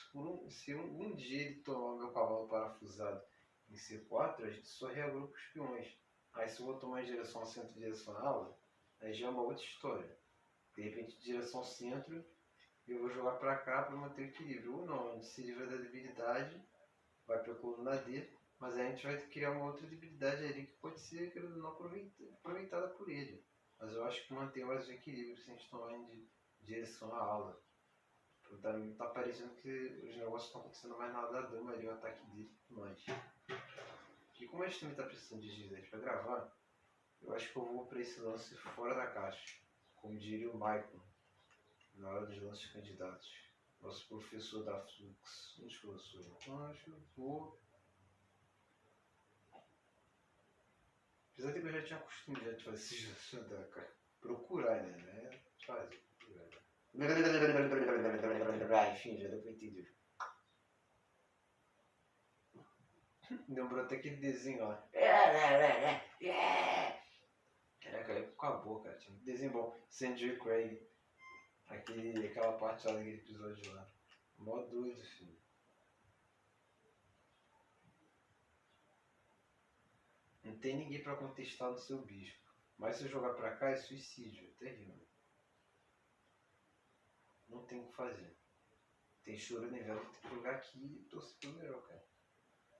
se um dia ele tomar o meu cavalo parafusado em C4, a gente só reagrupa os peões. Aí se eu vou tomar em direção ao centro, em direção à aula, aí já é uma outra história. De repente, direção ao centro, eu vou jogar para cá para manter o equilíbrio. Ou não, a gente se livra da debilidade, vai para a coluna D, mas aí a gente vai criar uma outra debilidade ali que pode ser não aproveitada por ele. Mas eu acho que mantém mais o equilíbrio se a gente tomar em direção à aula. Tá parecendo que os negócios estão acontecendo mais na da dama ali, o ataque dele e tudo mais. E como a gente também tá precisando de Gisele para gravar, eu acho que eu vou para esse lance fora da caixa. Como diria o Michael, na hora dos lances candidatos. Nosso professor da Flux. Onde professor? Acho que vou. Apesar de que eu já tinha costume de fazer esse jogo, cara. Procurar, né? Fazer. Enfim, já deu pra entender. Lembrou até aquele desenho lá. Caraca, aí acabou, cara. Tinha um desenho bom. Sandy Craig. Aquela parte lá daquele episódio lá. Mó doido, filho. Não tem ninguém pra contestar no seu bispo. Mas se eu jogar pra cá é suicídio. É terrível. Não tem o que fazer. Tem choro no inverno que tem que jogar aqui e torcer pelo melhor, cara.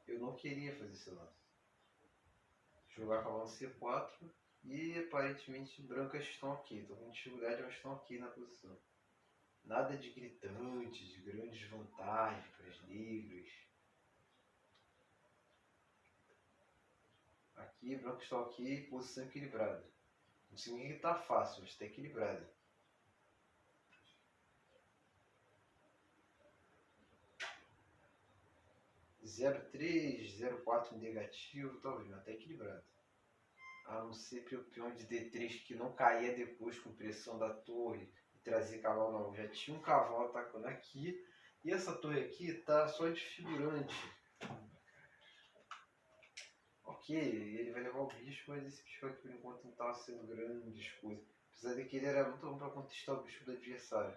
Eu não queria fazer esse lance. Jogar cavalo C4 e aparentemente brancas estão ok. Estou com dificuldade, mas estão ok na posição. Nada de gritante, de grande desvantagem para as negras. Aqui, branco está ok, posição equilibrada. Não significa que está fácil, mas está equilibrada. Zero 3, 0,4 negativo, talvez, mas está equilibrado. A não ser pelo peão de D3 que não caía depois com pressão da torre e trazer cavalo não. Já tinha um cavalo atacando aqui e essa torre aqui tá só de figurante. Ok, ele vai levar o bicho, mas esse bicho aqui por enquanto não estava sendo grandes coisas. Apesar de que ele era muito bom para contestar o bicho do adversário.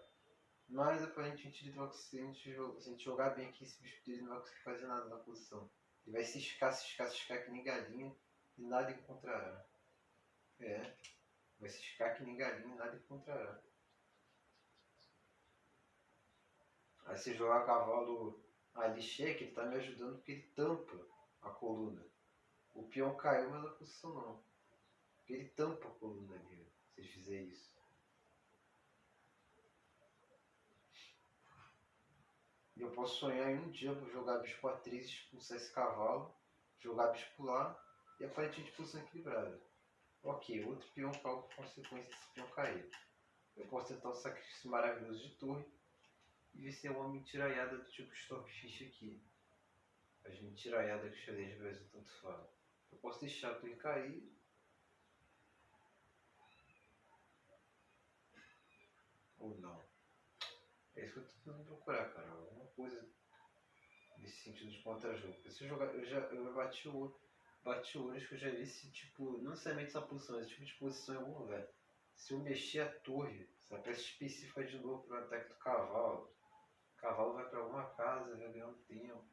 Mas aparentemente ele vai conseguir, se a gente jogar bem aqui, esse bicho dele não vai conseguir fazer nada na posição. Ele vai se ciscar que nem galinha e nada encontrará. É, vai se ciscar que nem galinha e nada encontrará. Aí se jogar cavalo ali cheio, ele tá me ajudando porque ele tampa a coluna. O peão caiu, mas a posição não. Porque ele tampa a coluna ali, se ele fizer isso. E eu posso sonhar em um dia jogar bispo A3, expulsar esse cavalo, jogar bispo lá e aparentemente posição equilibrada. Ok, outro peão caiu por consequência desse peão cair. Eu posso tentar um sacrifício maravilhoso de torre e ver se é uma mentiraiada do tipo Stockfish aqui. As mentiraiadas que os xadrez do Brasil tanto falam. Eu posso deixar a torre cair. Ou não. É isso que eu tô tentando procurar, cara. Alguma coisa nesse sentido de contra-jogo. Se eu jogar, eu bati o olho, acho que eu já vi esse tipo, não necessariamente essa posição, esse tipo de posição em algum lugar. Se eu mexer a torre, essa peça específica de novo para o ataque do cavalo, o cavalo vai para alguma casa, vai ganhar um tempo.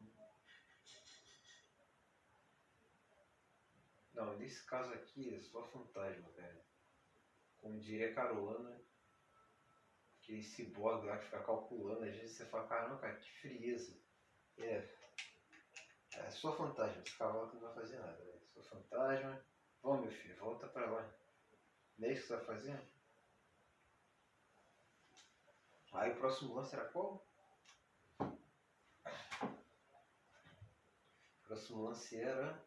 Não, nesse caso aqui é só fantasma, velho. Como diria Caruana, aquele ciborgue lá que fica calculando, às vezes você fala, caramba, cara, que frieza. É só fantasma, esse cavalo que não vai fazer nada, velho. Só fantasma. Vamos, meu filho, volta pra lá. Não é isso que você vai fazer? Aí o próximo lance era qual? O próximo lance era...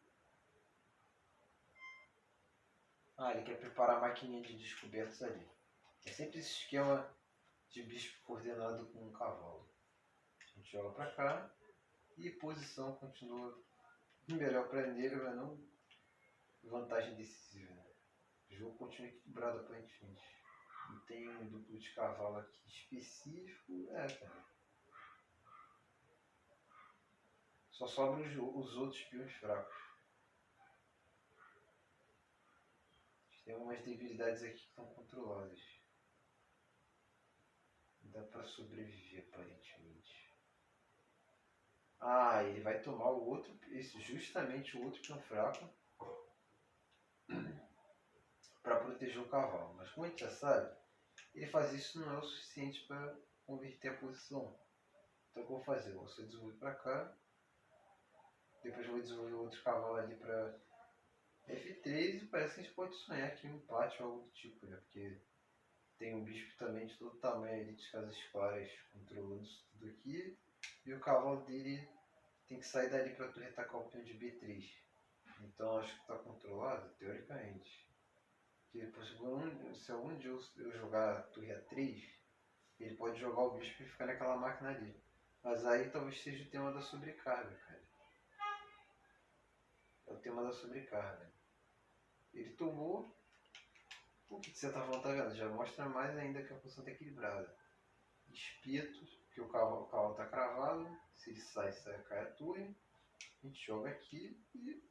ele quer preparar a maquininha de descobertas ali. É sempre esse esquema de bicho coordenado com um cavalo. A gente joga pra cá e posição continua melhor pra negra, mas não vantagem decisiva. Né? O jogo continua equilibrado aparentemente. Não tem um duplo de cavalo aqui específico. Cara. Só sobram os outros peões fracos. Tem umas debilidades aqui que estão controladas. Dá pra sobreviver aparentemente. Ele vai tomar o outro, justamente o outro peão fraco para proteger o cavalo. Mas como a gente já sabe, ele fazer isso não é o suficiente para converter a posição. Então o que eu vou fazer? Eu vou só desenvolver para cá. Depois eu vou desenvolver outro cavalo ali para F3 e parece que a gente pode sonhar aqui um empate ou algo do tipo, né? Porque tem um bispo também de todo tamanho ali de casas claras controlando isso tudo aqui. E o cavalo dele tem que sair dali para torre atacar o peão de B3. Então acho que está controlado, teoricamente. Porque se algum dia eu jogar a torre A3, ele pode jogar o bispo e ficar naquela máquina ali. Mas aí talvez seja o tema da sobrecarga, cara. É o tema da sobrecarga. Ele tomou, o que de certa forma tá vendo? Já mostra mais ainda que a posição está equilibrada. Espeto, que o cavalo está cravado, se ele sai, cai a torre. A gente joga aqui e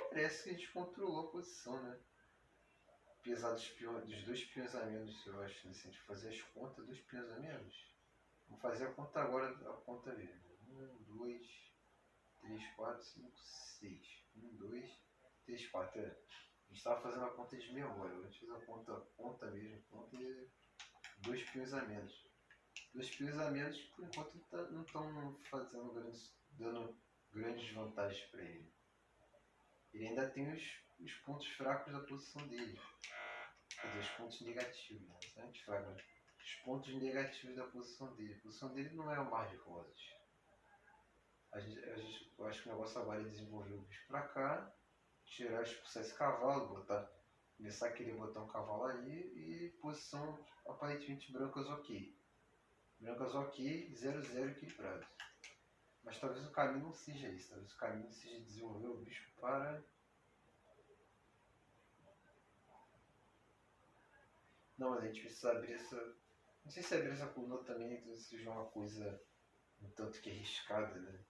parece que a gente controlou a posição, né? Apesar dos dois peões a menos, eu acho, né? Se a gente fazer as contas, dois peões a menos. Vamos fazer a conta agora, a conta mesmo. 1, 2, 3, 4, 5, 6. 1, 2, 3, 4. É. A gente estava fazendo a conta de memória. Eu fiz a conta mesmo. Conta e dois peões a menos. Dois peões a menos, por enquanto, não estão dando grandes vantagens para ele. Ele ainda tem os pontos fracos da posição dele. Quer dizer, os pontos negativos, né? Bastante fraco. Os pontos negativos da posição dele. A posição dele não é o mar de rosas. Eu acho que o negócio agora é desenvolver o bicho pra cá, expulsar esse cavalo, começar a querer botar um cavalo ali e posição aparentemente brancas ok. Brancas ok, 0-0 equilibrado. Mas talvez o caminho não seja isso. Talvez o caminho seja desenvolver o bicho para... Não, mas a gente precisa abrir essa... Não sei se abrir essa coluna também seja uma coisa um tanto que arriscada, né?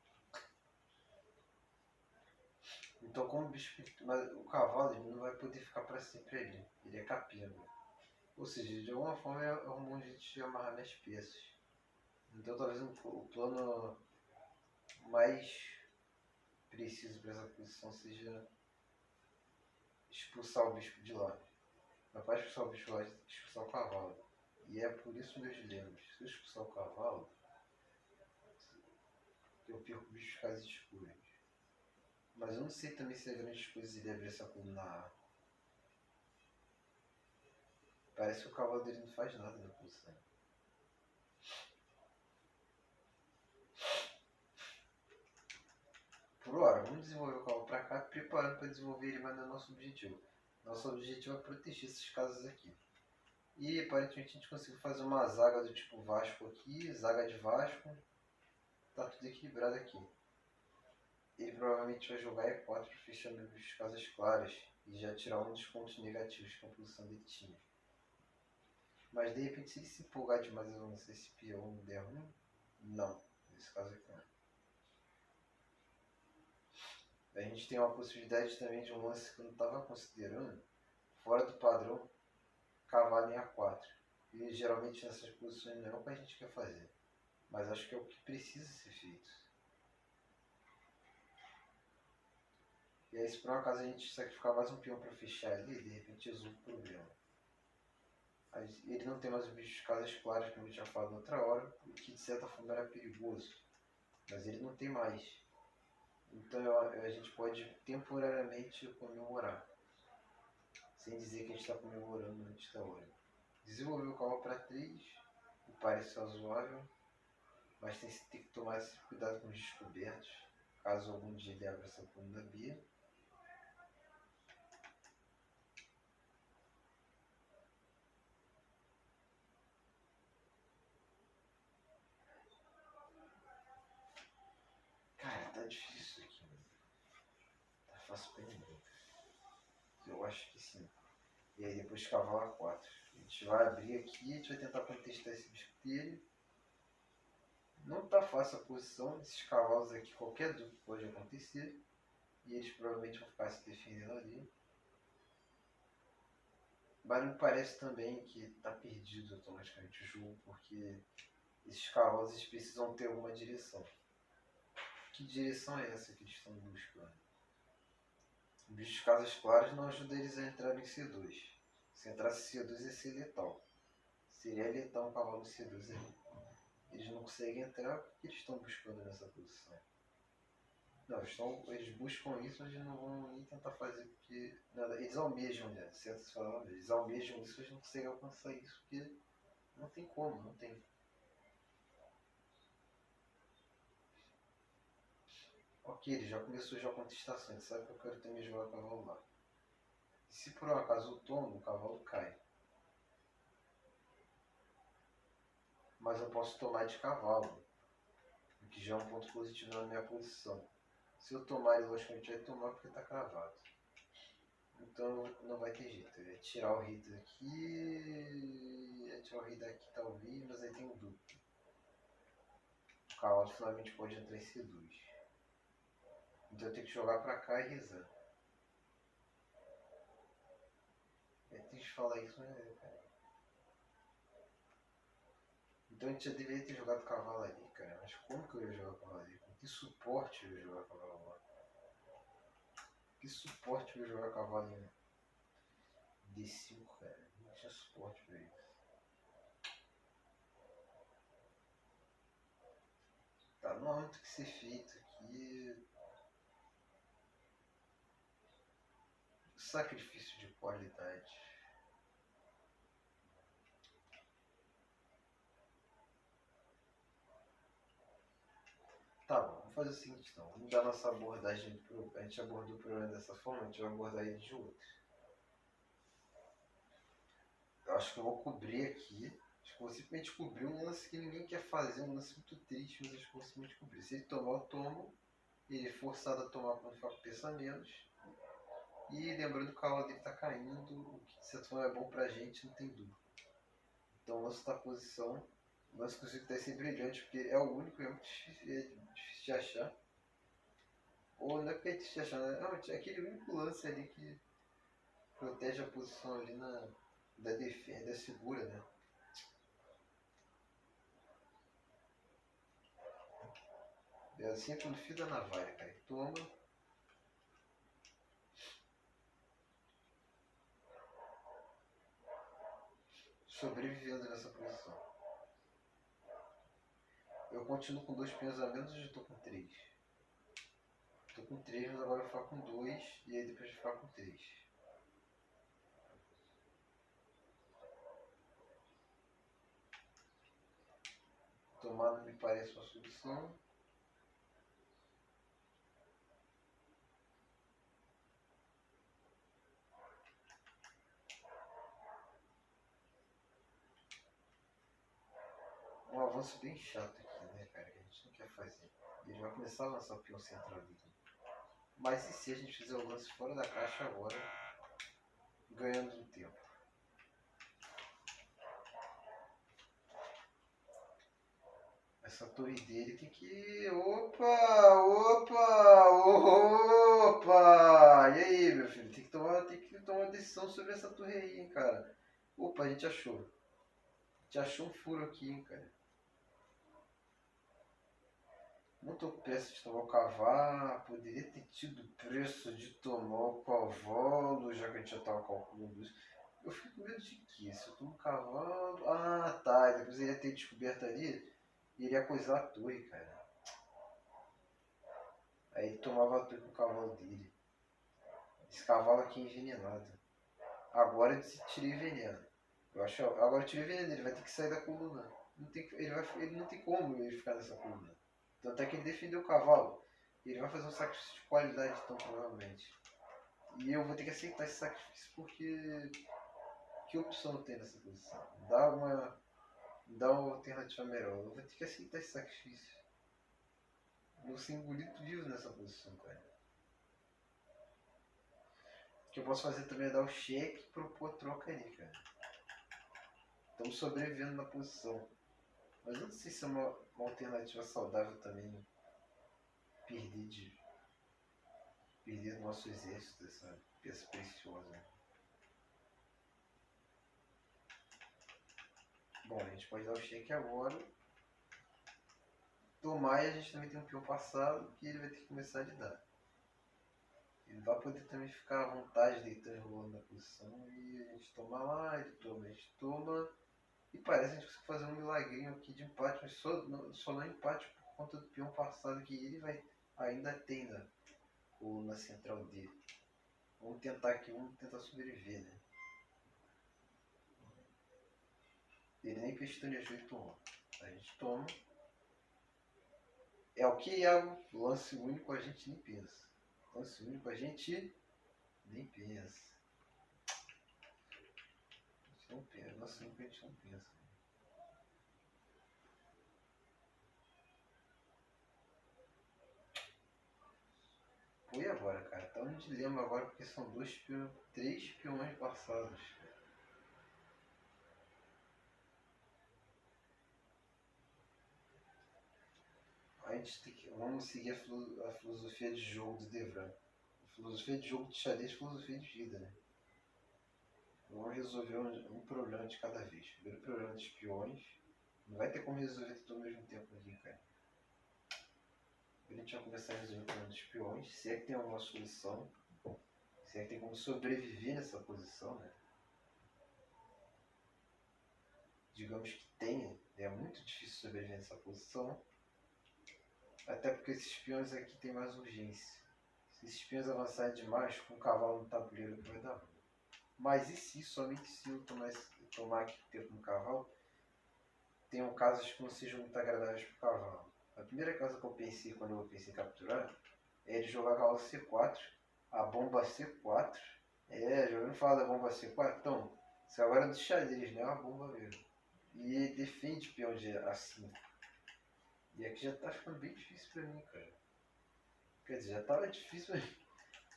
Então como o bicho... Mas o cavalo ele não vai poder ficar para sempre ali. Ele é capenga. Ou seja, de alguma forma é um jeito de amarrar minhas peças. Então talvez o plano mais preciso para essa posição seja expulsar o bicho de lá. Não pode expulsar o bicho de lá, expulsar o cavalo. E é por isso meus dilemas. Se eu expulsar o cavalo, eu perco o bicho de casas escuras. Mas eu não sei também se é grande coisa ele abrir essa coluna A. Parece que o cavalo dele não faz nada na posição. Por hora, vamos desenvolver o cavalo para cá, preparando para desenvolver ele, mas não é nosso objetivo. Nosso objetivo é proteger essas casas aqui. E aparentemente a gente conseguiu fazer uma zaga do tipo Vasco aqui, zaga de Vasco. Tá tudo equilibrado aqui. Ele provavelmente vai jogar E4 fechando as casas claras e já tirar um dos pontos negativos que a posição dele tinha. Mas de repente se ele se empolgar demais, eu não sei se peão der ruim. Não, nesse caso aqui não. A gente tem uma possibilidade também de um lance que eu não estava considerando, fora do padrão, cavalo em A4. E geralmente nessas posições não é o que a gente quer fazer, mas acho que é o que precisa ser feito. E aí se por um acaso a gente sacrificar mais um peão para fechar ali, de repente resolve o problema. Ele não tem mais o bicho de casas claras, como eu tinha falado outra hora, o que de certa forma era perigoso. Mas ele não tem mais. Então a gente pode temporariamente comemorar. Sem dizer que a gente está comemorando antes da hora. Desenvolver o cavalo para 3, me parece razoável. Mas tem que tomar esse cuidado com os descobertos. Caso algum dia ele abra essa coluna B. Cara, tá difícil isso aqui, mano. Tá fácil pra ninguém. Eu acho que sim. E aí depois cavalo A4. A gente vai abrir aqui, a gente vai tentar contestar esse bicho dele. Não tá fácil a posição desses cavalos aqui, qualquer dúvida pode acontecer. E eles provavelmente vão ficar se defendendo ali. Mas me parece também que tá perdido automaticamente o jogo, porque esses cavalos eles precisam ter alguma direção. Que direção é essa que eles estão buscando? O bicho de casas claras não ajuda eles a entrar em C2. Se entrasse em C2 ia ser letal. Seria letal um cavalo C2 ali. Eles não conseguem entrar porque eles estão buscando nessa posição. Não, eles buscam isso, mas eles não vão nem tentar fazer porque. Nada, eles almejam, né? Certo se falar, eles almejam isso, eles não conseguem alcançar isso porque não tem como, não tem. Ok, ele já começou já a contestação, ele sabe que eu quero também jogar o cavalo lá. E se por um acaso eu tomo, o cavalo cai. Mas eu posso tomar de cavalo, o que já é um ponto positivo na minha posição. Se eu tomar, ele logicamente vai tomar porque está cravado. Então não vai ter jeito. Eu ia tirar o rei daqui. Ia tirar o rei daqui talvez, mas aí tem um duplo. O cavalo finalmente pode entrar em C2. Então eu tenho que jogar pra cá e rezar. É triste falar isso, mas é, cara. Então a gente já deveria ter jogado cavalo ali, cara. Mas como que eu ia jogar cavalo ali? Com que suporte eu ia jogar cavalo lá? Que suporte eu ia jogar cavalo em D5, cara? Não tinha suporte pra isso. Tá, não há muito o que ser feito aqui. Sacrifício de qualidade. Tá bom, vamos fazer o seguinte então. Vamos dar nossa abordagem. A gente abordou o problema dessa forma, a gente vai abordar ele de outra. Eu acho que eu vou cobrir aqui. Acho que eu vou simplesmente cobrir um lance que ninguém quer fazer, um lance muito triste, mas acho que eu vou simplesmente cobrir. Se ele tomar, eu tomo. Ele é forçado a tomar para não ficar com pensamentos. E lembrando que o cavalo dele tá caindo, o que de certa forma é bom pra gente, não tem dúvida. Então o lance da posição, o lance que eu consigo ser brilhante, porque é o único, é muito difícil, de achar. Ou não é porque é difícil de achar, né? Não, é aquele único lance ali que protege a posição ali da defesa, da segura, né? É sempre no fio da navalha, cara. Toma. Sobrevivendo nessa posição. Eu continuo com 2 peões a menos e já tô com 3. Tô com 3, mas agora eu vou ficar com 2 e aí depois eu vou ficar com 3. Tomar não me parece uma solução. Um avanço bem chato aqui, né, cara? Que a gente não quer fazer. Ele vai começar a lançar o peão central ali. Mas e se a gente fizer o lance fora da caixa agora, ganhando um tempo? Essa torre dele tem que. Opa! Opa! Opa! E aí, meu filho? Tem que tomar uma decisão sobre essa torre aí, hein, cara. Opa, a gente achou. A gente achou um furo aqui, hein, cara. Não tô pressa de tomar o cavalo. Poderia ter tido preço de tomar o cavalo, já que a gente já tava calculando isso. Eu fico com medo de quê? Se eu tomo o cavalo. Ah, tá. Depois ele ia ter descoberto ali e iria coisar a torre, cara. Aí ele tomava a torre com o cavalo dele. Esse cavalo aqui é envenenado. Agora eu tirei veneno. Eu acho. Agora eu tirei veneno, ele vai ter que sair da coluna. Ele não tem como ele ficar nessa coluna. Tanto é que ele defendeu o cavalo. Ele vai fazer um sacrifício de qualidade, então, provavelmente. E eu vou ter que aceitar esse sacrifício porque. Que opção tem nessa posição? Dá uma alternativa melhor. Eu vou ter que aceitar esse sacrifício. Eu vou ser engolido vivo nessa posição, cara. O que eu posso fazer também é dar o cheque e propor troca ali, cara. Estamos sobrevivendo na posição. Mas eu não sei se é uma alternativa saudável também perder o nosso exército, essa peça preciosa. Bom, a gente pode dar o cheque agora. Tomar, e a gente também tem um peão passado que ele vai ter que começar a lidar. Ele vai poder também ficar à vontade deitando e rolando na posição. E a gente toma lá, ele toma, a gente toma. E parece que a gente consegue fazer um milagrinho aqui de empate, mas só não empate por conta do peão passado que ele vai ainda tem na central dele. Vamos tentar sobreviver, né? Ele nem pestaneja e toma. A gente toma. É o que é o lance único, a gente nem pensa. Lance único, a gente nem pensa. A gente não pensa. Lance único, a gente não pensa. Pô, e agora, cara? tá um dilema agora porque são três peões passados. A gente tem que, vamos seguir a filosofia de jogo do Devran. A filosofia de jogo de xadrez é filosofia de vida, né? Vamos resolver um problema de cada vez. Primeiro problema dos peões. Não vai ter como resolver tudo ao mesmo tempo aqui, cara. A gente vai começar a resolver o problema dos peões. Se é que tem alguma solução. Se é que tem como sobreviver nessa posição, né? Digamos que tenha. É muito difícil sobreviver nessa posição. Até porque esses peões aqui tem mais urgência. Se esses peões avançarem demais, com o cavalo no tabuleiro vai dar ruim. Mas e se, somente se eu tomar aqui tempo no cavalo, tenham casas que não sejam muito agradáveis para o cavalo. A primeira casa que eu pensei quando eu pensei em capturar é de jogar cavalo C4, a bomba C4. Já ouviu falar da bomba C4? Então, isso agora é do xadrez, não é uma bomba mesmo. E defende peão de A5. E aqui já tá ficando bem difícil pra mim, cara. Quer dizer, já tava difícil, mas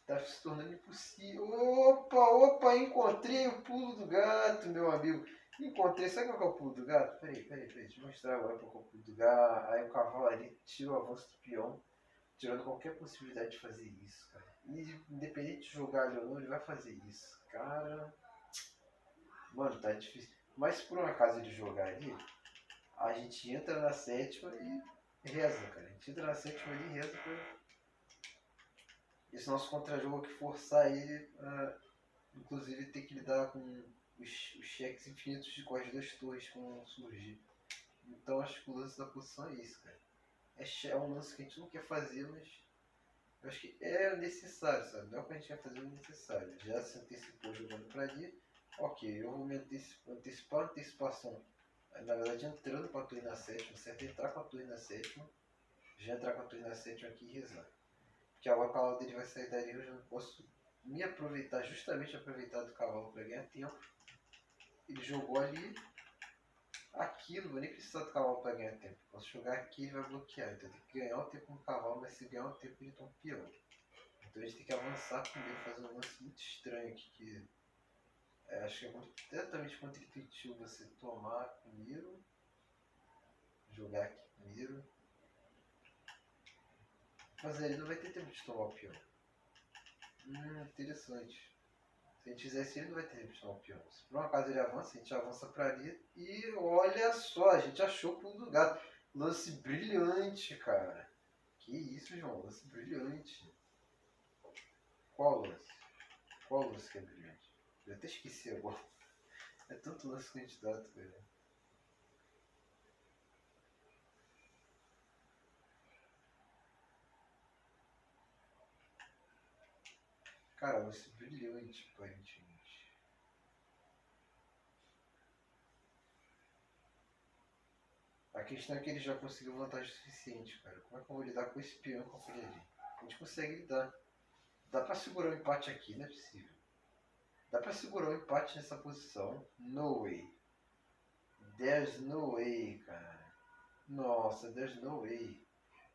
tá se tornando impossível. Opa, encontrei o pulo do gato, meu amigo. Encontrei, sabe qual é o pulo do gato? Peraí, deixa eu mostrar agora qual é o pulo do gato. Aí o cavalo ali tira o avanço do peão, tirando qualquer possibilidade de fazer isso, cara. E independente de jogar ali ou não, ele vai fazer isso. Cara, mano, tá difícil. Mas se por um acaso ele jogar ali, a gente entra na sétima e reza, cara. A gente entra na sétima ali e reza pra esse nosso contra-jogo aqui forçar ele a, inclusive, ter que lidar com os cheques infinitos de com as duas torres que vão surgir. Então acho que o lance da posição é isso, cara. É um lance que a gente não quer fazer, mas eu acho que é necessário, sabe? Não é o que a gente quer fazer, é necessário. Já se antecipou jogando pra ali, ok, eu vou me antecipar a antecipação. Na verdade, entrando com a torre na sétima, certo? Entrar com a torre na sétima, já entrar com a torre na sétima aqui e rezar. Porque agora o cavalo dele vai sair dali, eu já não posso me aproveitar, justamente aproveitar do cavalo para ganhar tempo. Ele jogou ali aquilo, vou nem precisar do cavalo para ganhar tempo. Posso jogar aqui e ele vai bloquear. Então tem que ganhar o tempo com o cavalo, mas se ganhar o tempo ele toma um peão. Então a gente tem que avançar primeiro, fazer um lance muito estranho aqui que acho que é completamente contra-intuitivo você tomar primeiro, jogar aqui primeiro. Mas ele não vai ter tempo de tomar o peão. Interessante. Se a gente fizer isso, ele não vai ter tempo de tomar o peão. Se por um acaso ele avança, a gente avança pra ali. E olha só, a gente achou o pulo do gato. Lance brilhante, cara. Que isso, João? Lance brilhante. Qual lance? Qual lance que é brilhante? Eu até esqueci agora. É tanto lance que a gente dá, velho. Cara, lance brilhante, aparentemente. A questão é que ele já conseguiu vantagem suficiente, cara. Como é que eu vou lidar com esse peão com aquele ali? A gente consegue lidar. Dá pra segurar um empate aqui, não é possível. Dá pra segurar um empate nessa posição? No way. There's no way, cara. Nossa, there's no way.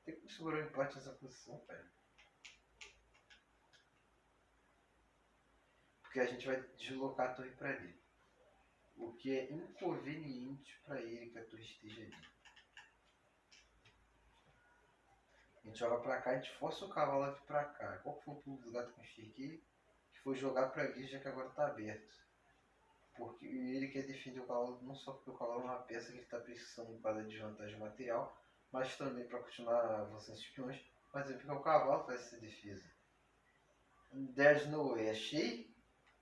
Tem que segurar um empate nessa posição, cara. Porque a gente vai deslocar a torre pra ali. O que é inconveniente pra ele que a torre esteja ali. A gente joga pra cá, a gente força o cavalo a vir pra cá. Qual que foi o pulo do gato que eu enxerguei? Que foi jogar pra ali, já que agora tá aberto. Porque ele quer defender o cavalo, não só porque o cavalo é uma peça que ele está precisando para dar desvantagem material, mas também para continuar avançando os peões, mas é porque o cavalo faz essa defesa. There's no way.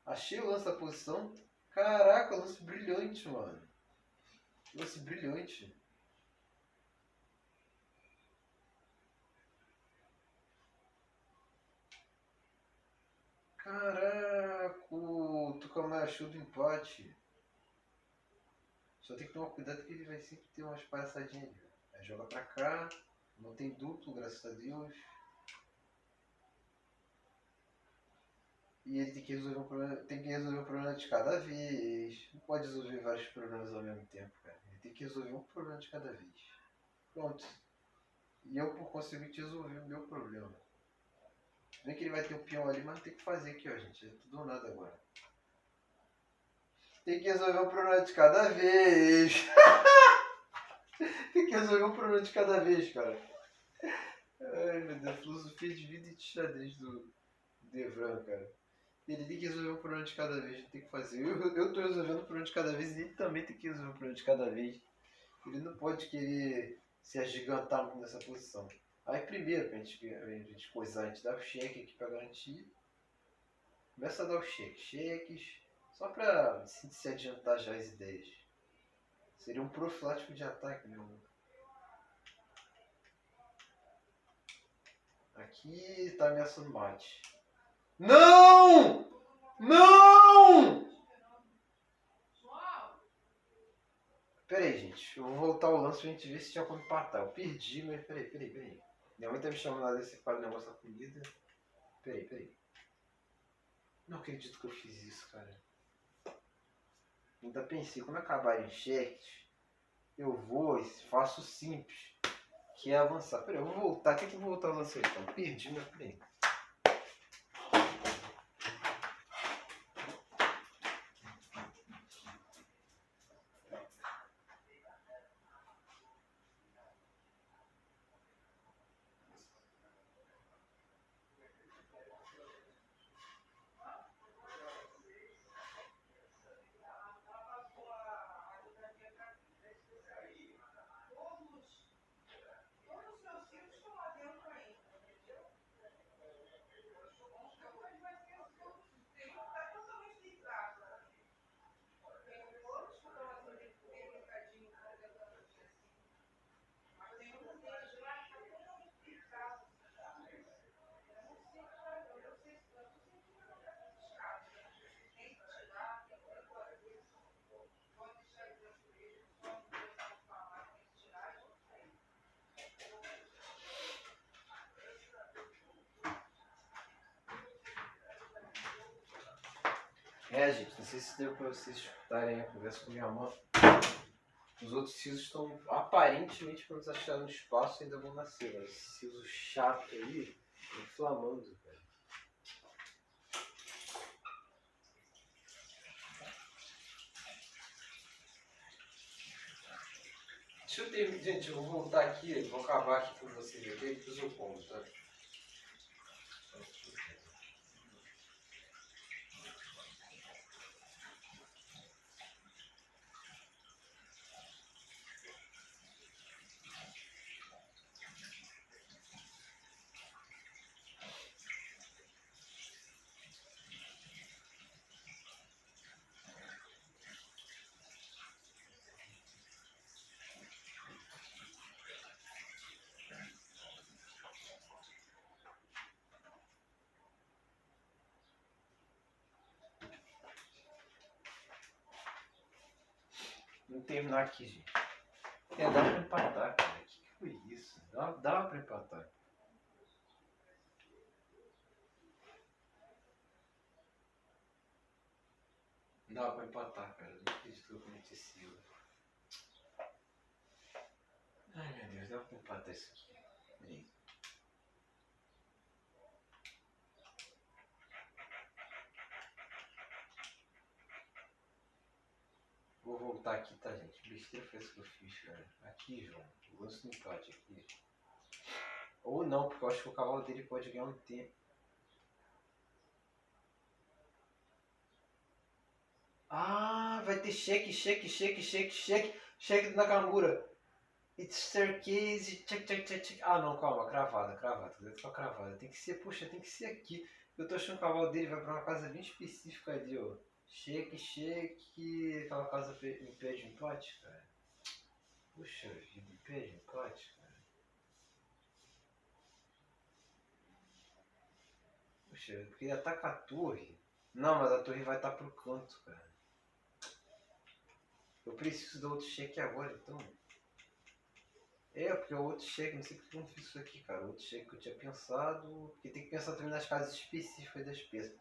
Achei o lance da posição. Caraca, lance brilhante, mano. Lance brilhante. Caraca, o Tucumã achou do empate. Só tem que tomar cuidado que ele vai sempre ter umas palhaçadinhas ali. Aí joga pra cá, não tem duplo, graças a Deus. E ele tem que resolver um problema de cada vez. Não pode resolver vários problemas ao mesmo tempo, cara. Ele tem que resolver um problema de cada vez. Pronto. E eu, por conseguinte, resolvi o meu problema. Se bem que ele vai ter um peão ali, mas não tem o que fazer aqui, ó, gente. É tudo ou nada agora. Tem que resolver um problema de cada vez. Tem que resolver um problema de cada vez, cara. Ai, meu Deus. Filosofia de vida e de xadrez do Devran, cara. Ele tem que resolver um problema de cada vez. Não tem que fazer. Eu tô resolvendo um problema de cada vez e ele também tem que resolver um problema de cada vez. Ele não pode querer se agigantar muito nessa posição. Aí primeiro, pra gente coisar, a gente dá o cheque aqui pra garantir. Começa a dar os cheques, só pra se adiantar já as ideias. Seria um profilático de ataque, meu amor. Aqui tá ameaçando mate. Não! Não! Pera aí, gente. Eu vou voltar ao lance pra gente ver se tinha como empatar. Eu perdi, mas peraí. Minha mãe tá me chamando lá desse negócio da comida. Peraí. Não acredito que eu fiz isso, cara. Ainda pensei, quando acabar em cheques, eu vou e faço simples, que é avançar. Peraí, eu vou voltar. Tem que voltar ao lance aí, então. Perdi, mas peraí. Gente, não sei se deu pra vocês escutarem a conversa com minha mãe. Os outros sisos estão aparentemente quando eles acharam espaço ainda vão nascer. Mas esse siso chato aí, inflamando, cara. Deixa eu ter, gente, eu vou voltar aqui, vou acabar aqui com vocês aqui e depois eu como, tá? Vamos terminar aqui, gente. Dá pra empatar, cara. O que foi isso? Dá pra empatar. Dá pra empatar, cara. Não acredito que eu cometi esse erro. Ai, meu Deus, dá pra empatar isso aqui. Peraí. Vou voltar aqui, tá, gente? Que besteira foi essa que eu fiz, cara. Aqui, João. O lance do empate aqui. Ou não, porque eu acho que o cavalo dele pode ganhar um tempo. Ah, vai ter cheque. Cheque do Nakamura. It's staircase, check. Ah, não, calma, cravada. Só cravada. Tem que ser, puxa, tem que ser aqui. Eu tô achando que o cavalo dele vai pra uma casa bem específica ali, ó. Cheque. Aquela casa impede empate, cara. Puxa vida, impede empate, cara. Puxa, porque ele ataca a torre. Não, mas a torre vai estar pro canto, cara. Eu preciso do outro cheque agora, então. Porque o outro cheque, não sei porque eu não fiz isso aqui, cara. O outro cheque que eu tinha pensado. Porque tem que pensar também nas casas específicas das peças.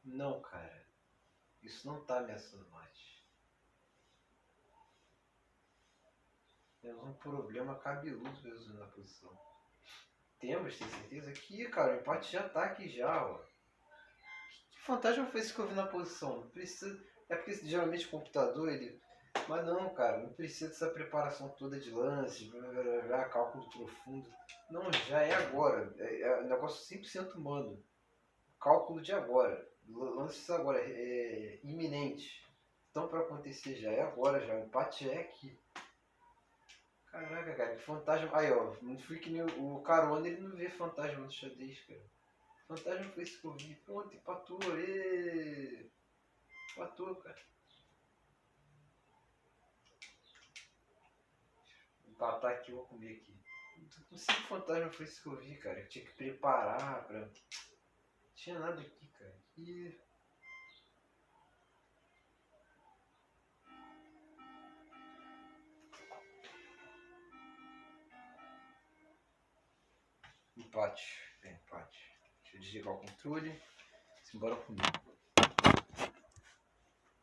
Não, cara. Isso não tá ameaçando mate. Temos um problema cabeludo resolvendo na posição. Temos, tem certeza? Aqui, cara, o empate já tá aqui já, ó. Que fantasma foi esse que eu vi na posição? Não precisa. É porque geralmente o computador, ele. Mas não, cara, não precisa dessa preparação toda de lance, cálculo profundo. Não, já é agora. É um negócio 100% humano. Cálculo de agora. Lances agora. É iminente. Então, para acontecer já é agora, já. O empate é aqui. Caraca, cara, que fantasma. Aí, ó, não fui que nem o Carona, ele não vê fantasma no xadrez, cara. Fantasma foi esse que eu vi. Pronto, empatou. Empatou, cara. Empatar aqui, eu vou comer aqui. Não sei que fantasma foi esse que eu vi, cara. Eu tinha que preparar pra. Não tinha nada aqui, cara. E. Empate. É, empate. Deixa eu desligar o controle. Simbora comigo.